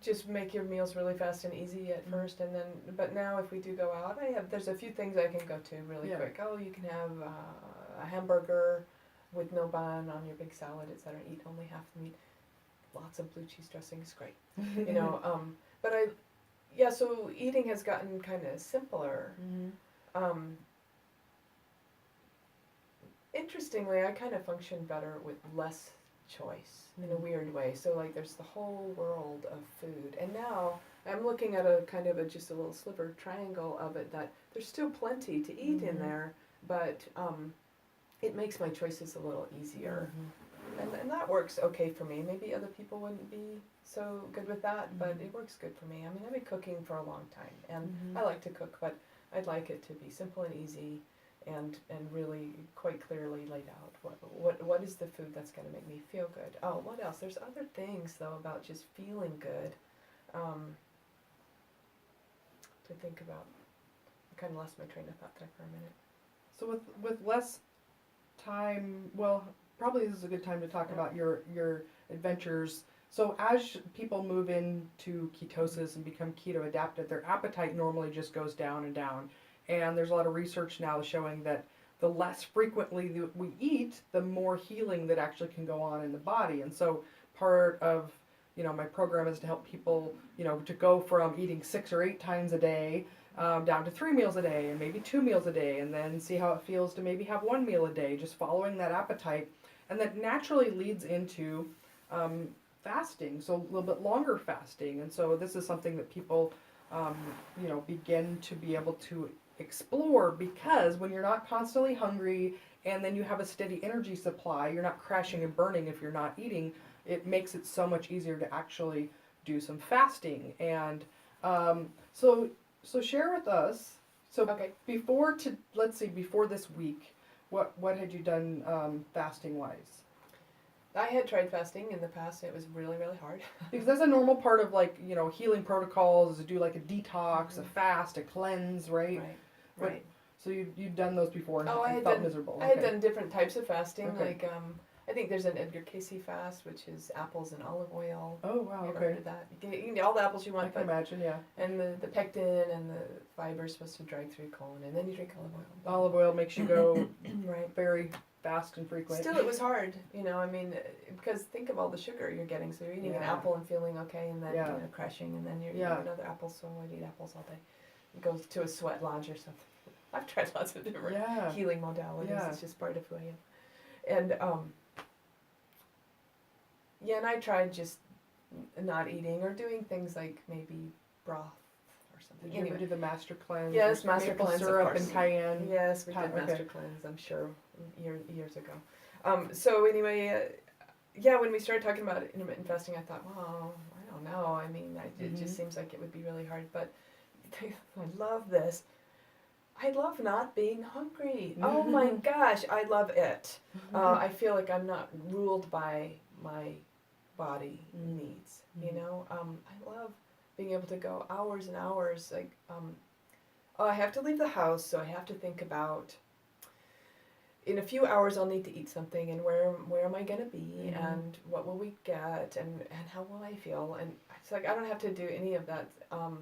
Just make your meals really fast and easy at first, and then, but now if we do go out, there's a few things I can go to really quick. Oh, you can have a hamburger with no bun on your big salad, etc. Eat only half the meat. Lots of blue cheese dressing is great. But so eating has gotten kind of simpler. Mm-hmm. Interestingly, I kind of function better with less choice in a weird way. So like there's the whole world of food, and now I'm looking at a kind of just a little sliver triangle of it that there's still plenty to eat in there, but it makes my choices a little easier. And that works okay for me. Maybe other people wouldn't be so good with that, but it works good for me. I mean, I've been cooking for a long time, and I like to cook, but I'd like it to be simple and easy, and really quite clearly laid out. What is the food that's going to make me feel good? Oh, what else? There's other things, though, about just feeling good to think about. I kind of lost my train of thought there for a minute. So with less time, well, probably this is a good time to talk about your adventures. So as people move into ketosis and become keto adapted, their appetite normally just goes down and down. And there's a lot of research now showing that the less frequently that we eat, the more healing that actually can go on in the body. And so part of, my program is to help people, to go from eating 6 or 8 times a day down to 3 meals a day and maybe 2 meals a day, and then see how it feels to maybe have 1 meal a day, just following that appetite. And that naturally leads into fasting, so a little bit longer fasting. And so this is something that people, begin to be able to explore, because when you're not constantly hungry and then you have a steady energy supply, you're not crashing and burning if you're not eating, it makes it so much easier to actually do some fasting. And so share with us, before this week, what had you done fasting wise? I had tried fasting in the past, and it was really, really hard. Because that's a normal part of like, healing protocols, is to do like a detox, a fast, a cleanse, right? Right. So you'd done those before and I you had felt done, miserable. I had done different types of fasting, Okay. like I think there's an Edgar Casey fast, which is apples and olive oil. Oh wow, You ever okay. heard of that? You can get all the apples you want, I can imagine, yeah. and the pectin and the fiber is supposed to drag through your colon, and then you drink olive oil. Olive oil makes you go right. very fast and frequent. Still, it was hard, I mean, because think of all the sugar you're getting. So you're eating an apple and feeling okay, and then crashing, and then you're eating another apple. So I'd eat apples all day. It goes to a sweat lodge or something. I've tried lots of different healing modalities. Yeah. It's just part of who I am. And and I tried just not eating or doing things like maybe broth or something. Did you ever do the master cleanse? Yes, master cleanse, syrup of course. And cayenne. Yes, we did master cleanse. I'm sure years ago. So anyway, when we started talking about intermittent fasting, I thought, well, I don't know. I mean, it just seems like it would be really hard. But I love this. I love not being hungry. Oh my gosh, I love it. I feel like I'm not ruled by my body needs. I love being able to go hours and hours. Like, I have to leave the house, so I have to think about. In a few hours, I'll need to eat something, and where am I gonna be, and what will we get, and how will I feel? And it's like I don't have to do any of that. Oh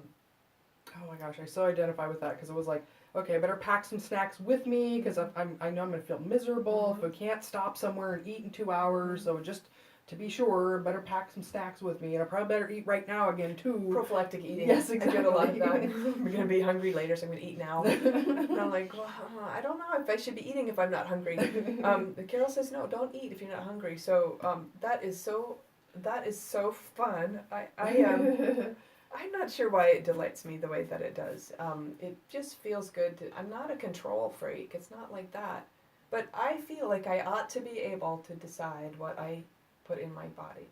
my gosh, I so identify with that because it was like, okay, I better pack some snacks with me because I know I'm going to feel miserable if I can't stop somewhere and eat in 2 hours. So just to be sure, better pack some snacks with me, and I probably better eat right now again too. Prophylactic eating. Yes, exactly. I did a lot of that. We're going to be hungry later, so I'm going to eat now. And I'm like, well, I don't know if I should be eating if I'm not hungry. Carole says, no, don't eat if you're not hungry. So that is so fun. I'm not sure why it delights me the way that it does. It just feels good. I'm not a control freak. It's not like that. But I feel like I ought to be able to decide what I put in my body.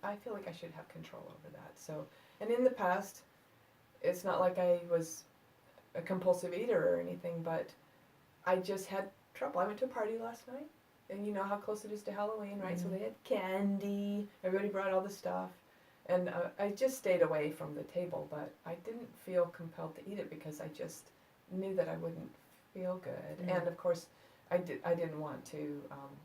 I feel like I should have control over that. So, and in the past, it's not like I was a compulsive eater or anything, but I just had trouble. I went to a party last night, and you know how close it is to Halloween, right? So they had candy. Everybody brought all the stuff. And I just stayed away from the table, but I didn't feel compelled to eat it because I just knew that I wouldn't feel good. And of course, I didn't want to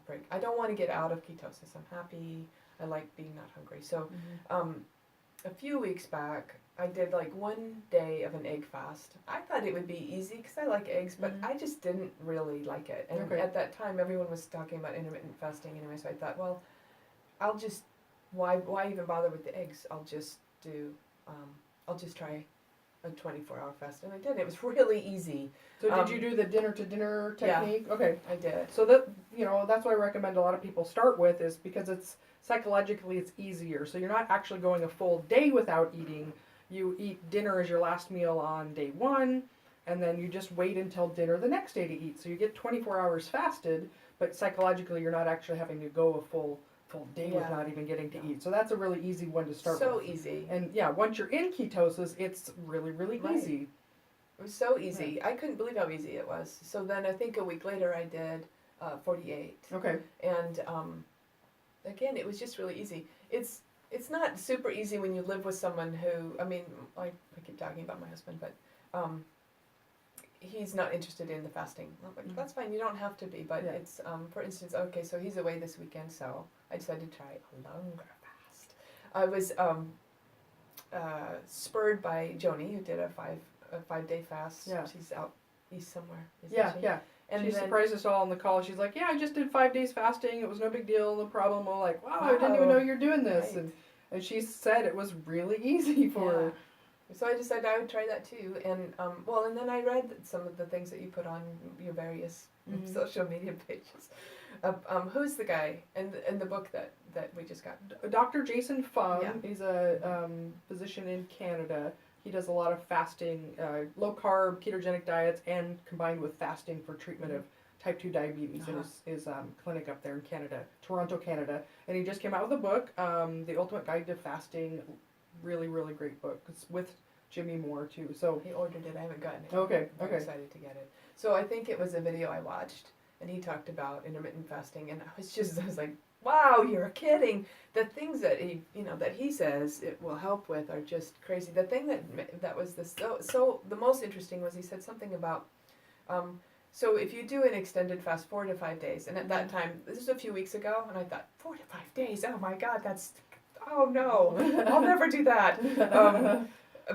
break. I don't want to get out of ketosis. I'm happy. I like being not hungry. So a few weeks back, I did like 1 day of an egg fast. I thought it would be easy because I like eggs, but I just didn't really like it. And at that time, everyone was talking about intermittent fasting anyway, so I thought, well, I'll just... Why even bother with the eggs? I'll just try a 24-hour fast, and I did. It was really easy. So did you do the dinner to dinner technique? Yeah, okay, I did. So that that's what I recommend a lot of people start with, is because it's psychologically it's easier. So you're not actually going a full day without eating. You eat dinner as your last meal on day 1, and then you just wait until dinner the next day to eat. So you get 24 hours fasted, but psychologically you're not actually having to go a full day with not even getting to eat. So that's a really easy one to start with. So easy. And once you're in ketosis, it's really, really easy. It was so easy. I couldn't believe how easy it was. So then I think a week later I did 48. Okay. And again, it was just really easy. It's not super easy when you live with someone who, I keep talking about my husband, but he's not interested in the fasting. I'm like, that's fine, you don't have to be, but it's, for instance, okay, so he's away this weekend, so I decided to try a longer fast. I was spurred by Joni, who did a 5-day fast. Yeah. She's out east somewhere, isn't she? Yeah. And she surprised us all on the call. She's like, I just did 5 days fasting. It was no big deal, no problem. We're like, wow, I didn't even know you're doing this. Right. And she said it was really easy for her. So I decided I would try that too, and and then I read some of the things that you put on your various social media pages. Who's the guy in the book that we just got? Dr. Jason Fung. Yeah. He's a physician in Canada. He does a lot of fasting, low carb, ketogenic diets, and combined with fasting for treatment of type 2 diabetes in his clinic up there in Canada, Toronto, Canada. And he just came out with a book, The Ultimate Guide to Fasting. Really, really great book. It's with Jimmy Moore too. So he ordered it. I haven't gotten it. Okay. I'm excited to get it. So I think it was a video I watched, and he talked about intermittent fasting, and I was like, wow, you're kidding. The things that he says it will help with are just crazy. The thing that was so the most interesting was he said something about, so if you do an extended fast 4 to 5 days, and at that time, this was a few weeks ago, and I thought 4 to 5 days, oh my God, oh no, I'll never do that.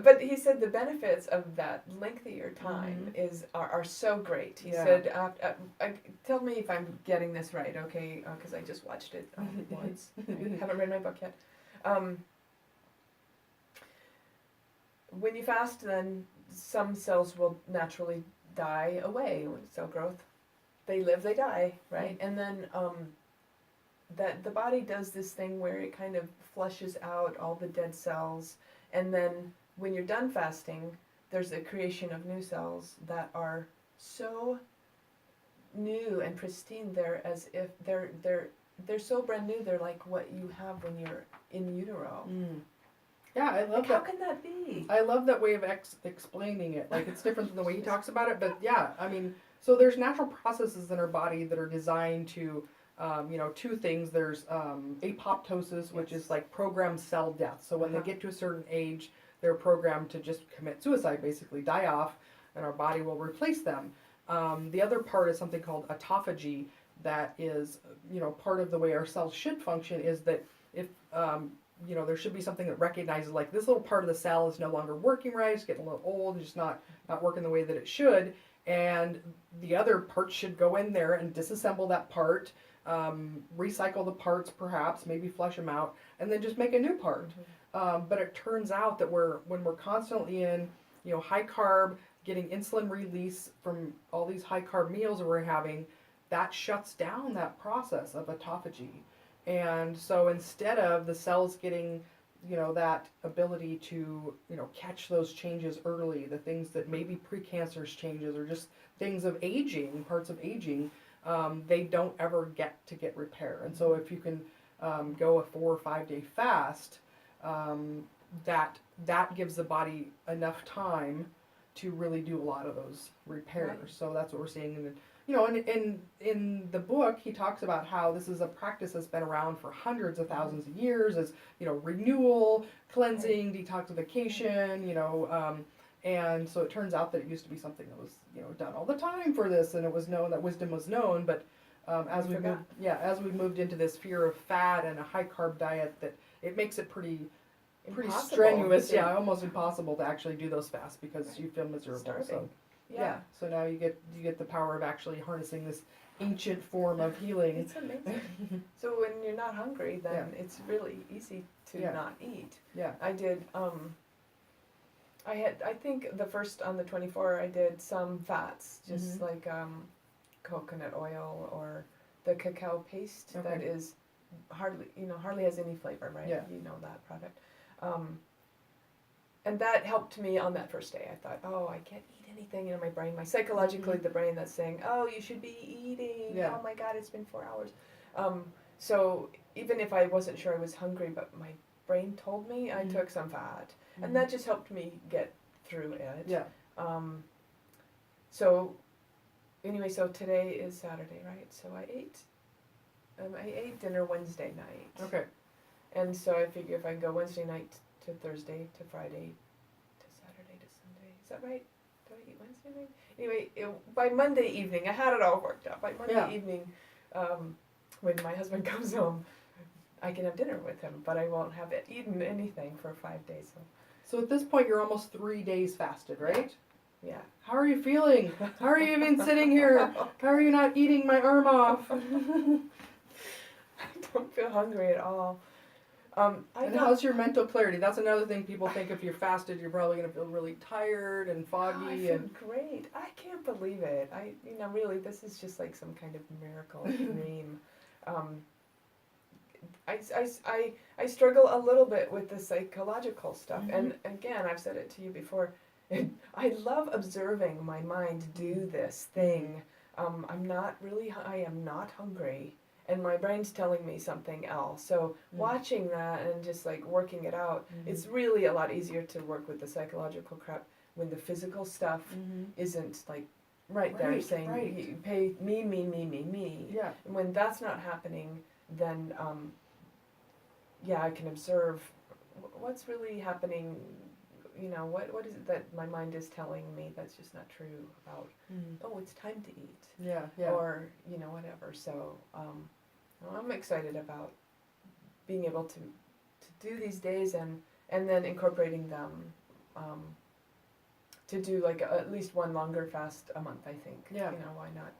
But he said the benefits of that lengthier time are so great. He said, tell me if I'm getting this right, okay? Because I just watched it once. I haven't read my book yet. When you fast, then some cells will naturally die away. Cell growth, they live, they die, right? And then that the body does this thing where it kind of flushes out all the dead cells, and then when you're done fasting, there's a creation of new cells that are so new and pristine. They're as if they're so brand new. They're like what you have when you're in utero. Yeah, I love that. How can that be? I love that way of explaining it. Like, it's different than the way he talks about it, but yeah, I mean, so there's natural processes in our body that are designed to, two things. There's apoptosis, which is like programmed cell death. So when they get to a certain age, they're programmed to just commit suicide, basically die off, and our body will replace them. The other part is something called autophagy, that is, part of the way our cells should function is that if, there should be something that recognizes, like, this little part of the cell is no longer working right, it's getting a little old, it's just not working the way that it should, and the other part should go in there and disassemble that part, recycle the parts perhaps, maybe flush them out, and then just make a new part. But it turns out that when we're constantly in, high carb, getting insulin release from all these high carb meals that we're having, that shuts down that process of autophagy. And so instead of the cells getting, that ability to, catch those changes early, the things that maybe precancerous changes or just things of aging, parts of aging, they don't ever get repair. And so if you can go a 4 or 5 day fast, that gives the body enough time to really do a lot of those repairs. Right. So that's what we're seeing. And in the book, he talks about how this is a practice that's been around for hundreds of thousands of years, as renewal, cleansing, detoxification, and so it turns out that it used to be something that was done all the time for this, and it was known that wisdom was known, but as we moved into this fear of fat and a high carb diet, that it makes it pretty strenuous, almost impossible to actually do those fasts because you feel miserable. Starving. So now you get the power of actually harnessing this ancient form of healing. It's amazing. So when you're not hungry, then it's really easy to not eat. Yeah. I did. I think the first on the 24, I did some fats, just like coconut oil or the cacao paste that is hardly has any flavor, right? Yeah. You know that product. And that helped me on that first day. I thought, I can't eat anything. My brain, psychologically, the brain that's saying, you should be eating. Yeah. Oh my God, it's been 4 hours. So even if I wasn't sure I was hungry, but my brain told me, I took some fat. And that just helped me get through it. Yeah. So anyway, so today is Saturday, right? So I ate dinner Wednesday night. Okay. And so I figure if I go Wednesday night to Thursday to Friday to Saturday to Sunday. Is that right? Do I eat Wednesday night? Anyway, by Monday evening, I had it all worked out. By Monday evening, when my husband comes home, I can have dinner with him, but I won't have eaten anything for 5 days. So at this point, you're almost 3 days fasted, right? Yeah. How are you feeling? How are you even sitting here? How are you not eating my arm off? I don't feel hungry at all. And how's your mental clarity? That's another thing people think if you're fasted, you're probably going to feel really tired and foggy. I feel great. I can't believe it. Really, this is just like some kind of miracle dream. I struggle a little bit with the psychological stuff. And again, I've said it to you before. I love observing my mind do this thing. I am not hungry. And my brain's telling me something else. So watching that and just like working it out, it's really a lot easier to work with the psychological crap when the physical stuff isn't like right there saying, pay me. Yeah. And when that's not happening, then I can observe what's really happening. What is it that my mind is telling me that's just not true about, oh, it's time to eat. Yeah. Or, whatever. So I'm excited about being able to do these days and then incorporating them to do like at least one longer fast a month, I think. Yeah. Why not?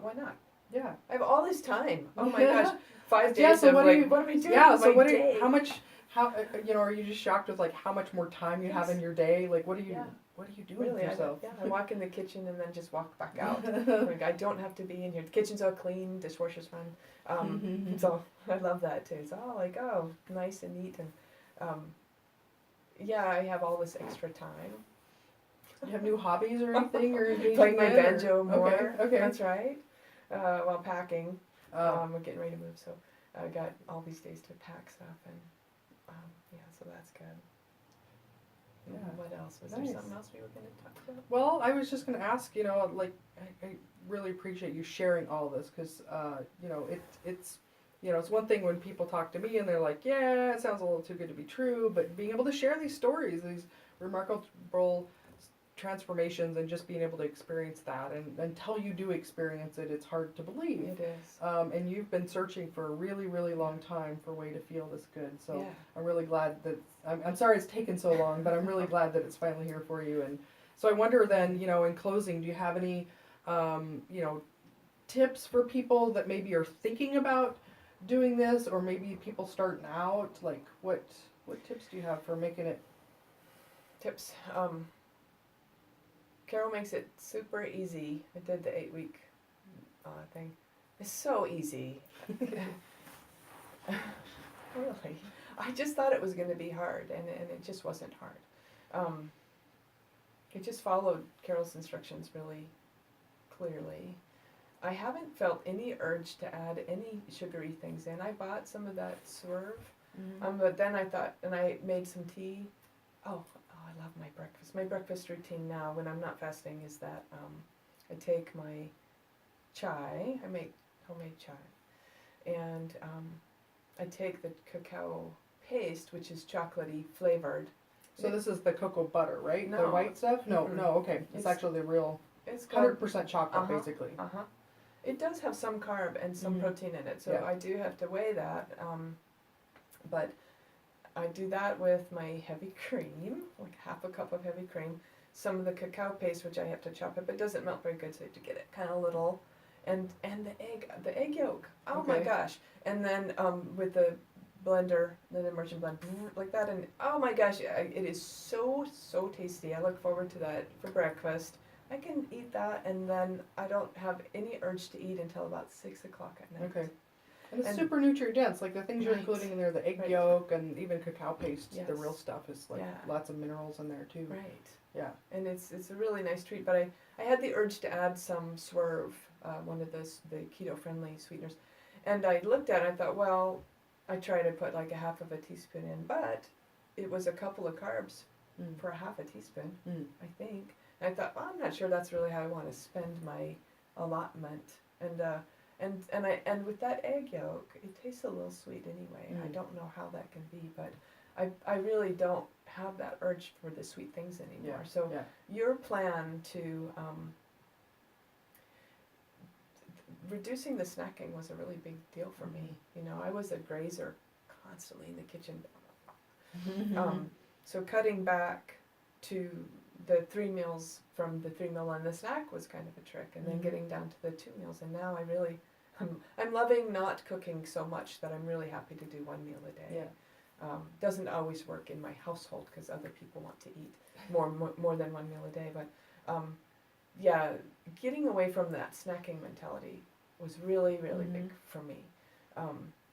Why not? Yeah. I have all this time. Oh my gosh. 5 days Yeah, so of what like, are you, what am I doing yeah, with so my what day? how are you just shocked with like how much more time you have in your day? Like what are you doing Really, with yourself? I walk in the kitchen and then just walk back out. Like I don't have to be in here. The kitchen's all clean, dishwasher's run. So I love that too. It's all like, oh, nice and neat, and I have all this extra time. Do you have new hobbies or anything? Or playing my banjo more. Okay. That's right. While packing, we're getting ready to move, so I got all these days to pack stuff, and so that's good. Yeah. What else? Was Nice. there something else we were going to talk about? Well, I was just going to ask, like, I really appreciate you sharing all this because, it's one thing when people talk to me and they're like, yeah, it sounds a little too good to be true, but being able to share these stories, these remarkable transformations and just being able to experience that and until you do experience it, it's hard to believe. It is. And you've been searching for a really, really long time for a way to feel this good. So Yeah. I'm really glad that, I'm sorry it's taken so long, but I'm really glad that it's finally here for you. And so I wonder then, in closing, do you have any, tips for people that maybe are thinking about doing this, or maybe people starting out? Like what tips do you have for making it? Tips. Carole makes it super easy. I did the 8-week thing. It's so easy. Really. I just thought it was going to be hard, and it just wasn't hard. I just followed Carole's instructions really clearly. I haven't felt any urge to add any sugary things in. I bought some of that swerve, but then I thought, and I made some tea. Oh, I love my breakfast. My breakfast routine now, when I'm not fasting, is that I take my chai. I make homemade chai, and I take the cacao paste, which is chocolatey flavored. So this is the cocoa butter, right? No. The white stuff? No, Mm-mm. no, okay. It's actually the real It's called 100% chocolate, basically. It does have some carb and some protein in it, so Yeah. I do have to weigh that. But I do that with my heavy cream, like half a cup of heavy cream, some of the cacao paste, which I have to chop up. It doesn't melt very good, so you have to get it kind of little, and the egg yolk. Oh my Okay. gosh! And then with the blender, the immersion blend, like that, and oh my gosh, it is so tasty. I look forward to that for breakfast. I can eat that, and then I don't have any urge to eat until about 6 o'clock at night. Okay. And it's And- super nutrient dense. Like the things you're Right. including in there, the egg Right. yolk and even cacao paste, the Yes. real stuff is like Yeah. lots of minerals in there too. Right. Yeah. And it's a really nice treat. But I had the urge to add some swerve, one of the keto friendly sweeteners, and I looked at it. I thought, well, I tried to put like a half of a teaspoon in, but it was a couple of carbs for a half a teaspoon, I think. And I thought, well, I'm not sure that's really how I want to spend my allotment. And with that egg yolk, it tastes a little sweet anyway. I don't know how that can be, but I really don't have that urge for the sweet things anymore. Yeah. So Yeah. your plan to reducing the snacking was a really big deal for me. I was a grazer constantly in the kitchen. So cutting back to the 3 meals from the 3 meal and the snack was kind of a trick, and then getting down to the 2 meals. And now I'm loving not cooking so much that I'm really happy to do 1 meal a day. Yeah. Doesn't always work in my household because other people want to eat more than 1 meal a day. But getting away from that snacking mentality was really, really big for me.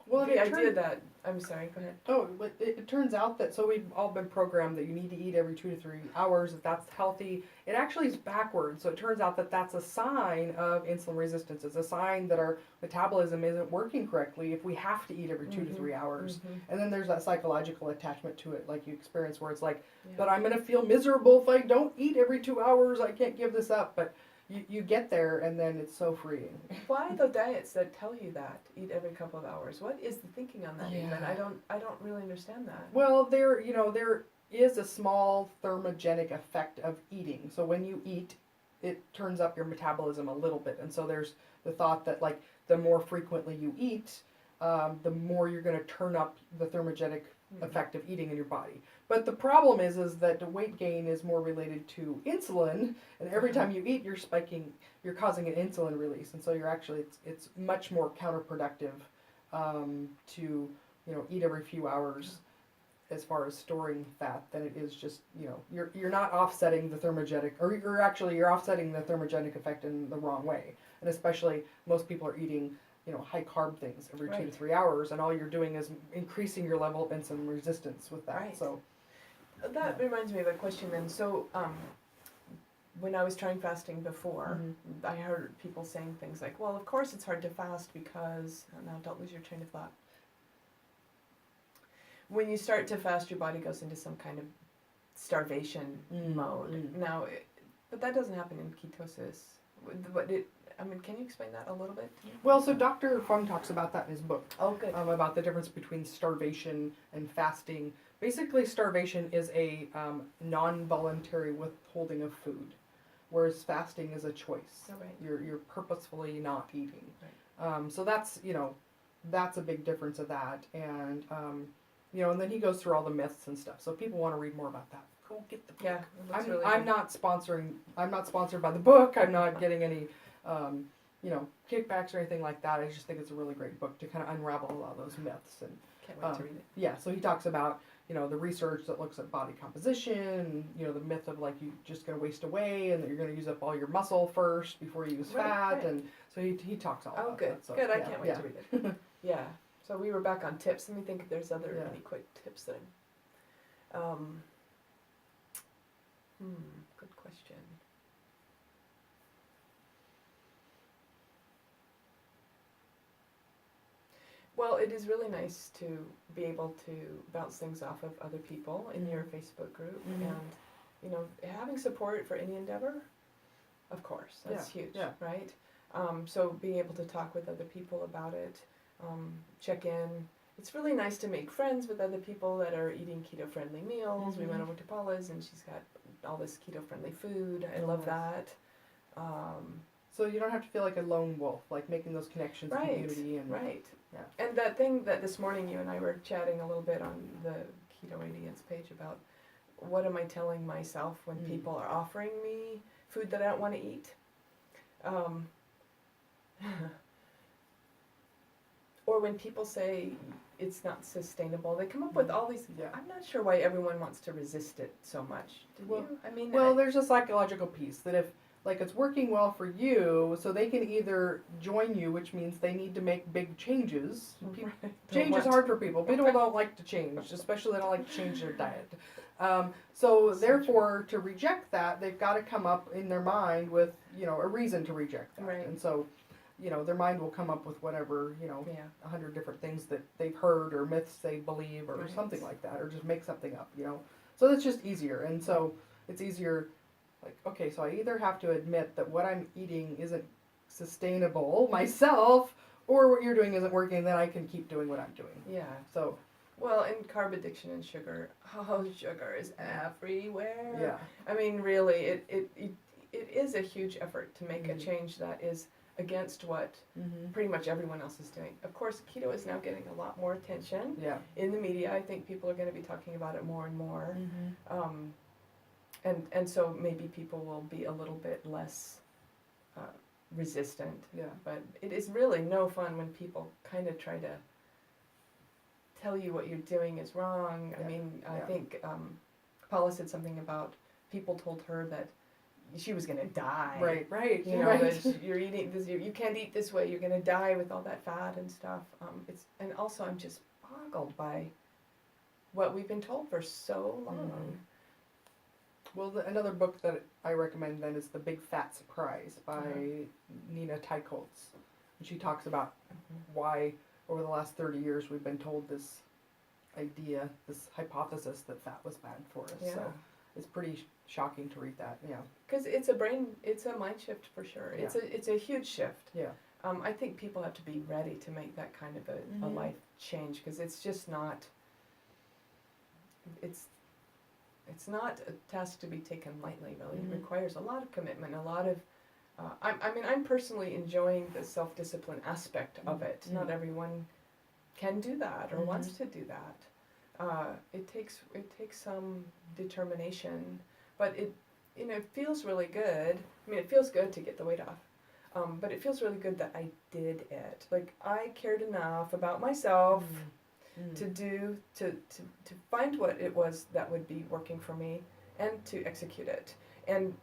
Well, the idea that, I'm sorry, go ahead. Oh, but it turns out that, so we've all been programmed that you need to eat every 2 to 3 hours, if that's healthy. It actually is backwards. So it turns out that that's a sign of insulin resistance. It's a sign that our metabolism isn't working correctly if we have to eat every 2 to 3 hours. And then there's that psychological attachment to it, like you experience, where it's like, but I'm going to feel miserable if I don't eat every 2 hours. I can't give this up. But you get there and then it's so freeing. Why the diets that tell you that eat every couple of hours? What is the thinking on that? Yeah. Even I don't really understand that. Well, there is a small thermogenic effect of eating. So when you eat, it turns up your metabolism a little bit, and so there's the thought that like the more frequently you eat, the more you're going to turn up the thermogenic effect of eating in your body. But the problem is that the weight gain is more related to insulin, and every time you eat, you're causing an insulin release, and so you're actually it's much more counterproductive to eat every few hours as far as storing fat than it is just you're not offsetting the thermogenic, or you're offsetting the thermogenic effect in the wrong way, and especially most people are eating high carb things every 2 to 3 hours, and all you're doing is increasing your level of insulin resistance with that. Right. So that reminds me of a question then. So when I was trying fasting before, I heard people saying things like, well, of course it's hard to fast because, now don't lose your train of thought. When you start to fast, your body goes into some kind of starvation mode. Now, but that doesn't happen in ketosis. Can you explain that a little bit? Well, so Dr. Fung talks about that in his book. Oh, good. About the difference between starvation and fasting. Basically, starvation is a non-voluntary withholding of food, whereas fasting is a choice. Oh, right. You're purposefully not eating. Right. So that's a big difference of that, and and then he goes through all the myths and stuff. So if people want to read more about that, go get the book. Yeah, I'm really not sponsored by the book. I'm not getting any kickbacks or anything like that. I just think it's a really great book to kind of unravel a lot of those myths. And can't wait to read it. yeah, so he talks about the research that looks at body composition, the myth of like you're just going to waste away and that you're going to use up all your muscle first before you use fat, right. and so he talks all about good. that. So, Good, I can't wait to read it. Yeah. So we were back on tips. Let me think if there's other really quick tips that good question. Well, it is really nice to be able to bounce things off of other people in your Facebook group, and having support for any endeavor, of course, that's huge, right? So being able to talk with other people about it, check in. It's really nice to make friends with other people that are eating keto-friendly meals. We went over to Paula's, and she's got all this keto-friendly food. I love that. So you don't have to feel like a lone wolf, like making those connections in community. And, And that thing that this morning you and I were chatting a little bit on the Keto Radiance page about what am I telling myself when people are offering me food that I don't want to eat? Or when people say it's not sustainable, they come up with all these. I'm not sure why everyone wants to resist it so much. There's a psychological piece that if it's working well for you, so they can either join you, which means they need to make big changes. Change is hard for people. People don't like to change, especially they don't like to change their diet. So therefore, to reject that, they've got to come up in their mind with a reason to reject that. Right. And so their mind will come up with whatever, 100 different things that they've heard or myths they believe or something like that, or just make something up, So that's just easier. And so it's easier, like, okay, so I either have to admit that what I'm eating isn't sustainable myself, or what you're doing isn't working, and then I can keep doing what I'm doing. Yeah. So. Well, and carb addiction and sugar. Oh, sugar is everywhere. Yeah. I mean, really, it is a huge effort to make a change that is against what pretty much everyone else is doing. Of course, keto is now getting a lot more attention in the media. I think people are going to be talking about it more and more. And so maybe people will be a little bit less resistant. Yeah. But it is really no fun when people kind of try to tell you what you're doing is wrong. I mean, I think Paula said something about people told her that she was going to die. Right. That you're eating this. You can't eat this way. You're going to die with all that fat and stuff. And also I'm just boggled by what we've been told for so long. Well, another book that I recommend then is The Big Fat Surprise by Nina Teicholz. And she talks about why over the last 30 years we've been told this idea, this hypothesis that fat was bad for us. Yeah. So it's pretty shocking to read that. Yeah. Because it's a mind shift for sure. Yeah. It's a huge shift. Yeah. I think people have to be ready to make that kind of a life change, because it's just not. It's not a task to be taken lightly. Really, it requires a lot of commitment, a lot of. I'm personally enjoying the self-discipline aspect of it. Not everyone can do that or wants to do that. It takes some determination, but it feels really good. I mean, it feels good to get the weight off, but it feels really good that I did it. Like, I cared enough about myself to find what it was that would be working for me, and to execute it, and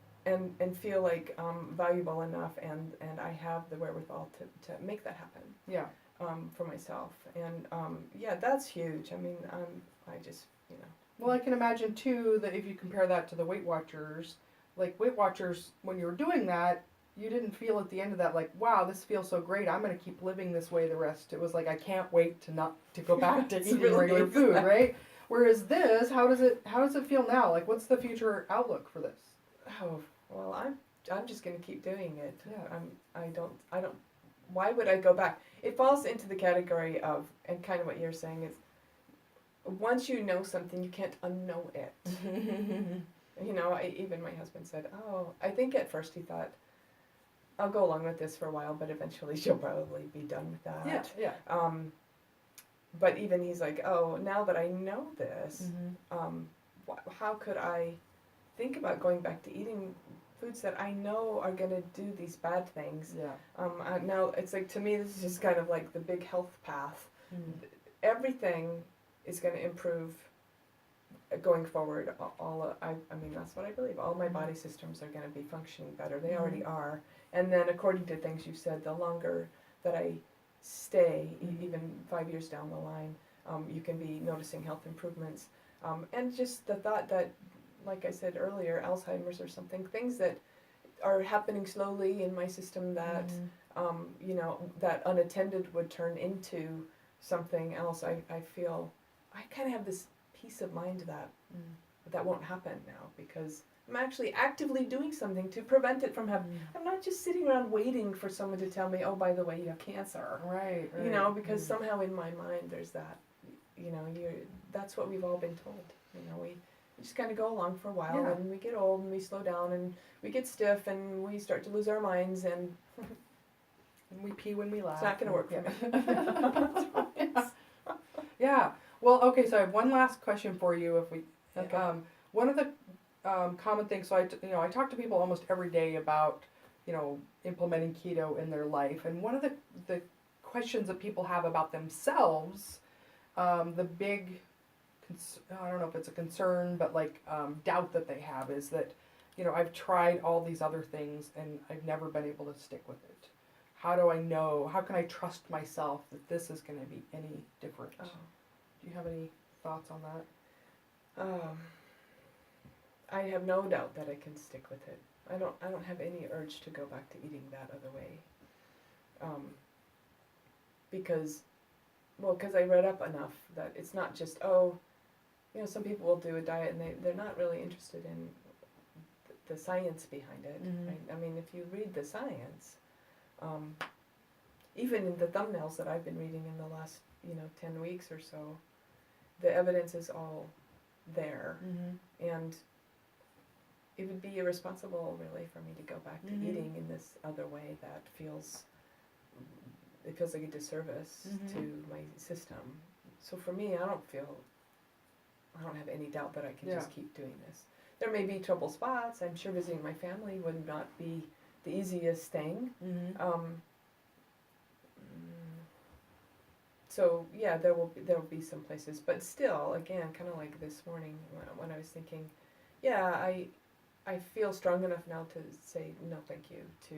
feel like valuable enough, and I have the wherewithal to make that happen. Yeah. For myself, and that's huge. I mean, I just Well, I can imagine too that if you compare that to the Weight Watchers, like Weight Watchers, when you were doing that, you didn't feel at the end of that like, wow, this feels so great. I'm going to keep living this way the rest. It was like, I can't wait to go back to eating really regular food, right? Whereas this, how does it feel now? Like, what's the future outlook for this? Oh, well, I'm just going to keep doing it. Yeah. I don't. Why would I go back? It falls into the category of, and kind of what you're saying is, once you know something, you can't unknow it. Even my husband said, oh, I think at first he thought, I'll go along with this for a while, but eventually she'll probably be done with that. Yeah. But even he's like, oh, now that I know this, how could I think about going back to eating foods that I know are going to do these bad things? Yeah. Now it's like, to me, this is just kind of like the big health path. Everything is going to improve going forward. I mean, that's what I believe. All my body systems are going to be functioning better. They already are. And then, according to things you said, the longer that I stay, even 5 years down the line, you can be noticing health improvements. And just the thought that, like I said earlier, Alzheimer's or something, things that are happening slowly in my system that, that unattended would turn into something else. I feel, I kind of have this peace of mind that won't happen now, because I'm actually actively doing something to prevent it from happening. I'm not just sitting around waiting for someone to tell me, oh, by the way, you have cancer. Right. Because somehow in my mind there's that, that's what we've all been told. We just kind of go along for a while, and we get old, and we slow down, and we get stiff, and we start to lose our minds, and we pee when we laugh. It's not going to work for me. Yeah. Well, okay, so I have one last question for you. If we, Okay. One of the common things, so I talk to people almost every day about, implementing keto in their life, and one of the questions that people have about themselves, the big, I don't know if it's a concern, but like doubt that they have is that, I've tried all these other things and I've never been able to stick with it. How do I know? How can I trust myself that this is going to be any different? Oh. Do you have any thoughts on that? I have no doubt that I can stick with it. I don't have any urge to go back to eating that other way. Because I read up enough that it's not just, some people will do a diet and they're not really interested in the science behind it. Right? I mean, if you read the science, even in the thumbnails that I've been reading in the last 10 weeks or so, the evidence is all there, and it would be irresponsible really for me to go back to eating in this other way that feels like a disservice to my system. So for me, I don't have any doubt that I can just keep doing this. There may be trouble spots. I'm sure visiting my family would not be the easiest thing. So yeah, there will be some places, but still, again, kind of like this morning when I was thinking, I feel strong enough now to say no, thank you to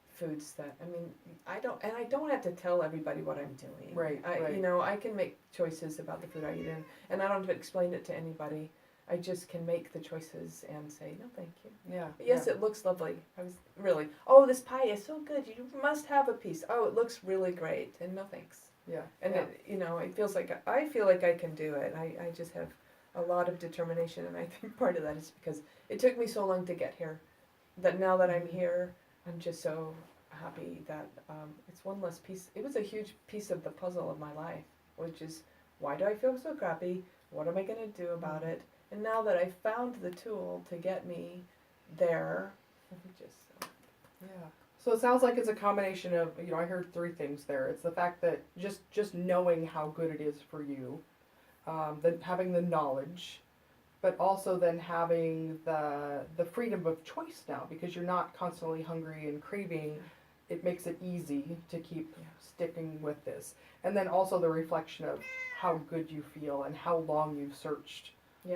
foods that, I mean, I don't have to tell everybody what I'm doing. Right. I can make choices about the food I eat, and I don't have to explain it to anybody. I just can make the choices and say no, thank you. Yeah. Yes, it looks lovely. I was really, this pie is so good. You must have a piece. Oh, it looks really great, and no thanks. Yeah. And it feels like I feel like I can do it. I just have a lot of determination, and I think part of that is because it took me so long to get here, that now that I'm here, I'm just so happy that it's one less piece. It was a huge piece of the puzzle of my life, which is, why do I feel so crappy? What am I going to do about it? And now that I found the tool to get me there, Yeah. So it sounds like it's a combination of, I heard three things there. It's the fact that just knowing how good it is for you, then having the knowledge, but also then having the freedom of choice now, because you're not constantly hungry and craving. It makes it easy to keep sticking with this. And then also the reflection of how good you feel and how long you've searched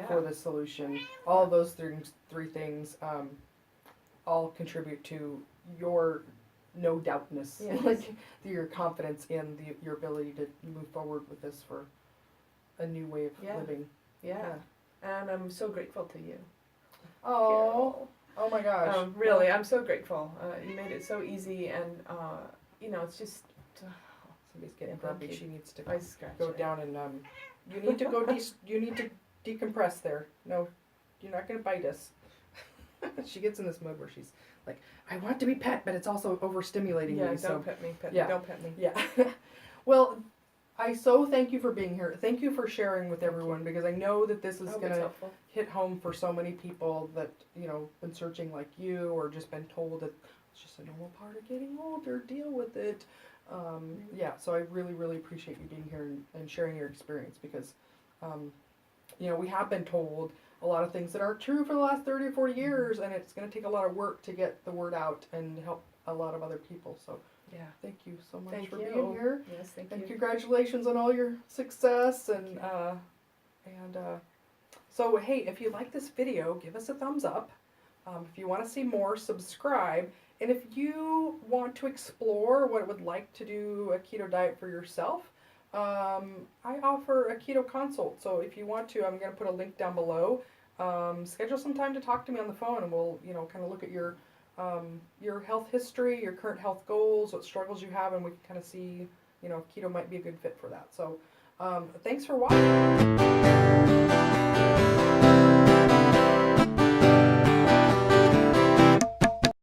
for the solution. All of those three things all contribute to your no doubtness, like your confidence in your ability to move forward with this for a new way of living. Yeah. And I'm so grateful to you. Oh, Carole. Oh my gosh. Really, I'm so grateful. You made it so easy, and it's just. Somebody's getting grumpy. She needs to go down and you need to go. You need to decompress there. No, you're not going to bite us. She gets in this mode where she's like, I want to be pet, but it's also overstimulating me. Don't pet me. Don't pet me. Yeah. Well, I so thank you for being here. Thank you for sharing with everyone, because I know that this is going to hit home for so many people that, been searching like you, or just been told that it's just a normal part of getting older, deal with it. So I really, really appreciate you being here and sharing your experience, because, we have been told a lot of things that aren't true for the last 30 or 40 years, and it's going to take a lot of work to get the word out and help a lot of other people. So thank you so much for being here. Yes, thank you. And congratulations on all your success. And so, hey, if you like this video, give us a thumbs up. If you want to see more, subscribe. And if you want to explore what it would like to do a keto diet for yourself, I offer a keto consult. So if you want to, I'm going to put a link down below. Schedule some time to talk to me on the phone, and we'll, kind of look at your health history, your current health goals, what struggles you have, and we can kind of see, if keto might be a good fit for that. So, thanks for watching.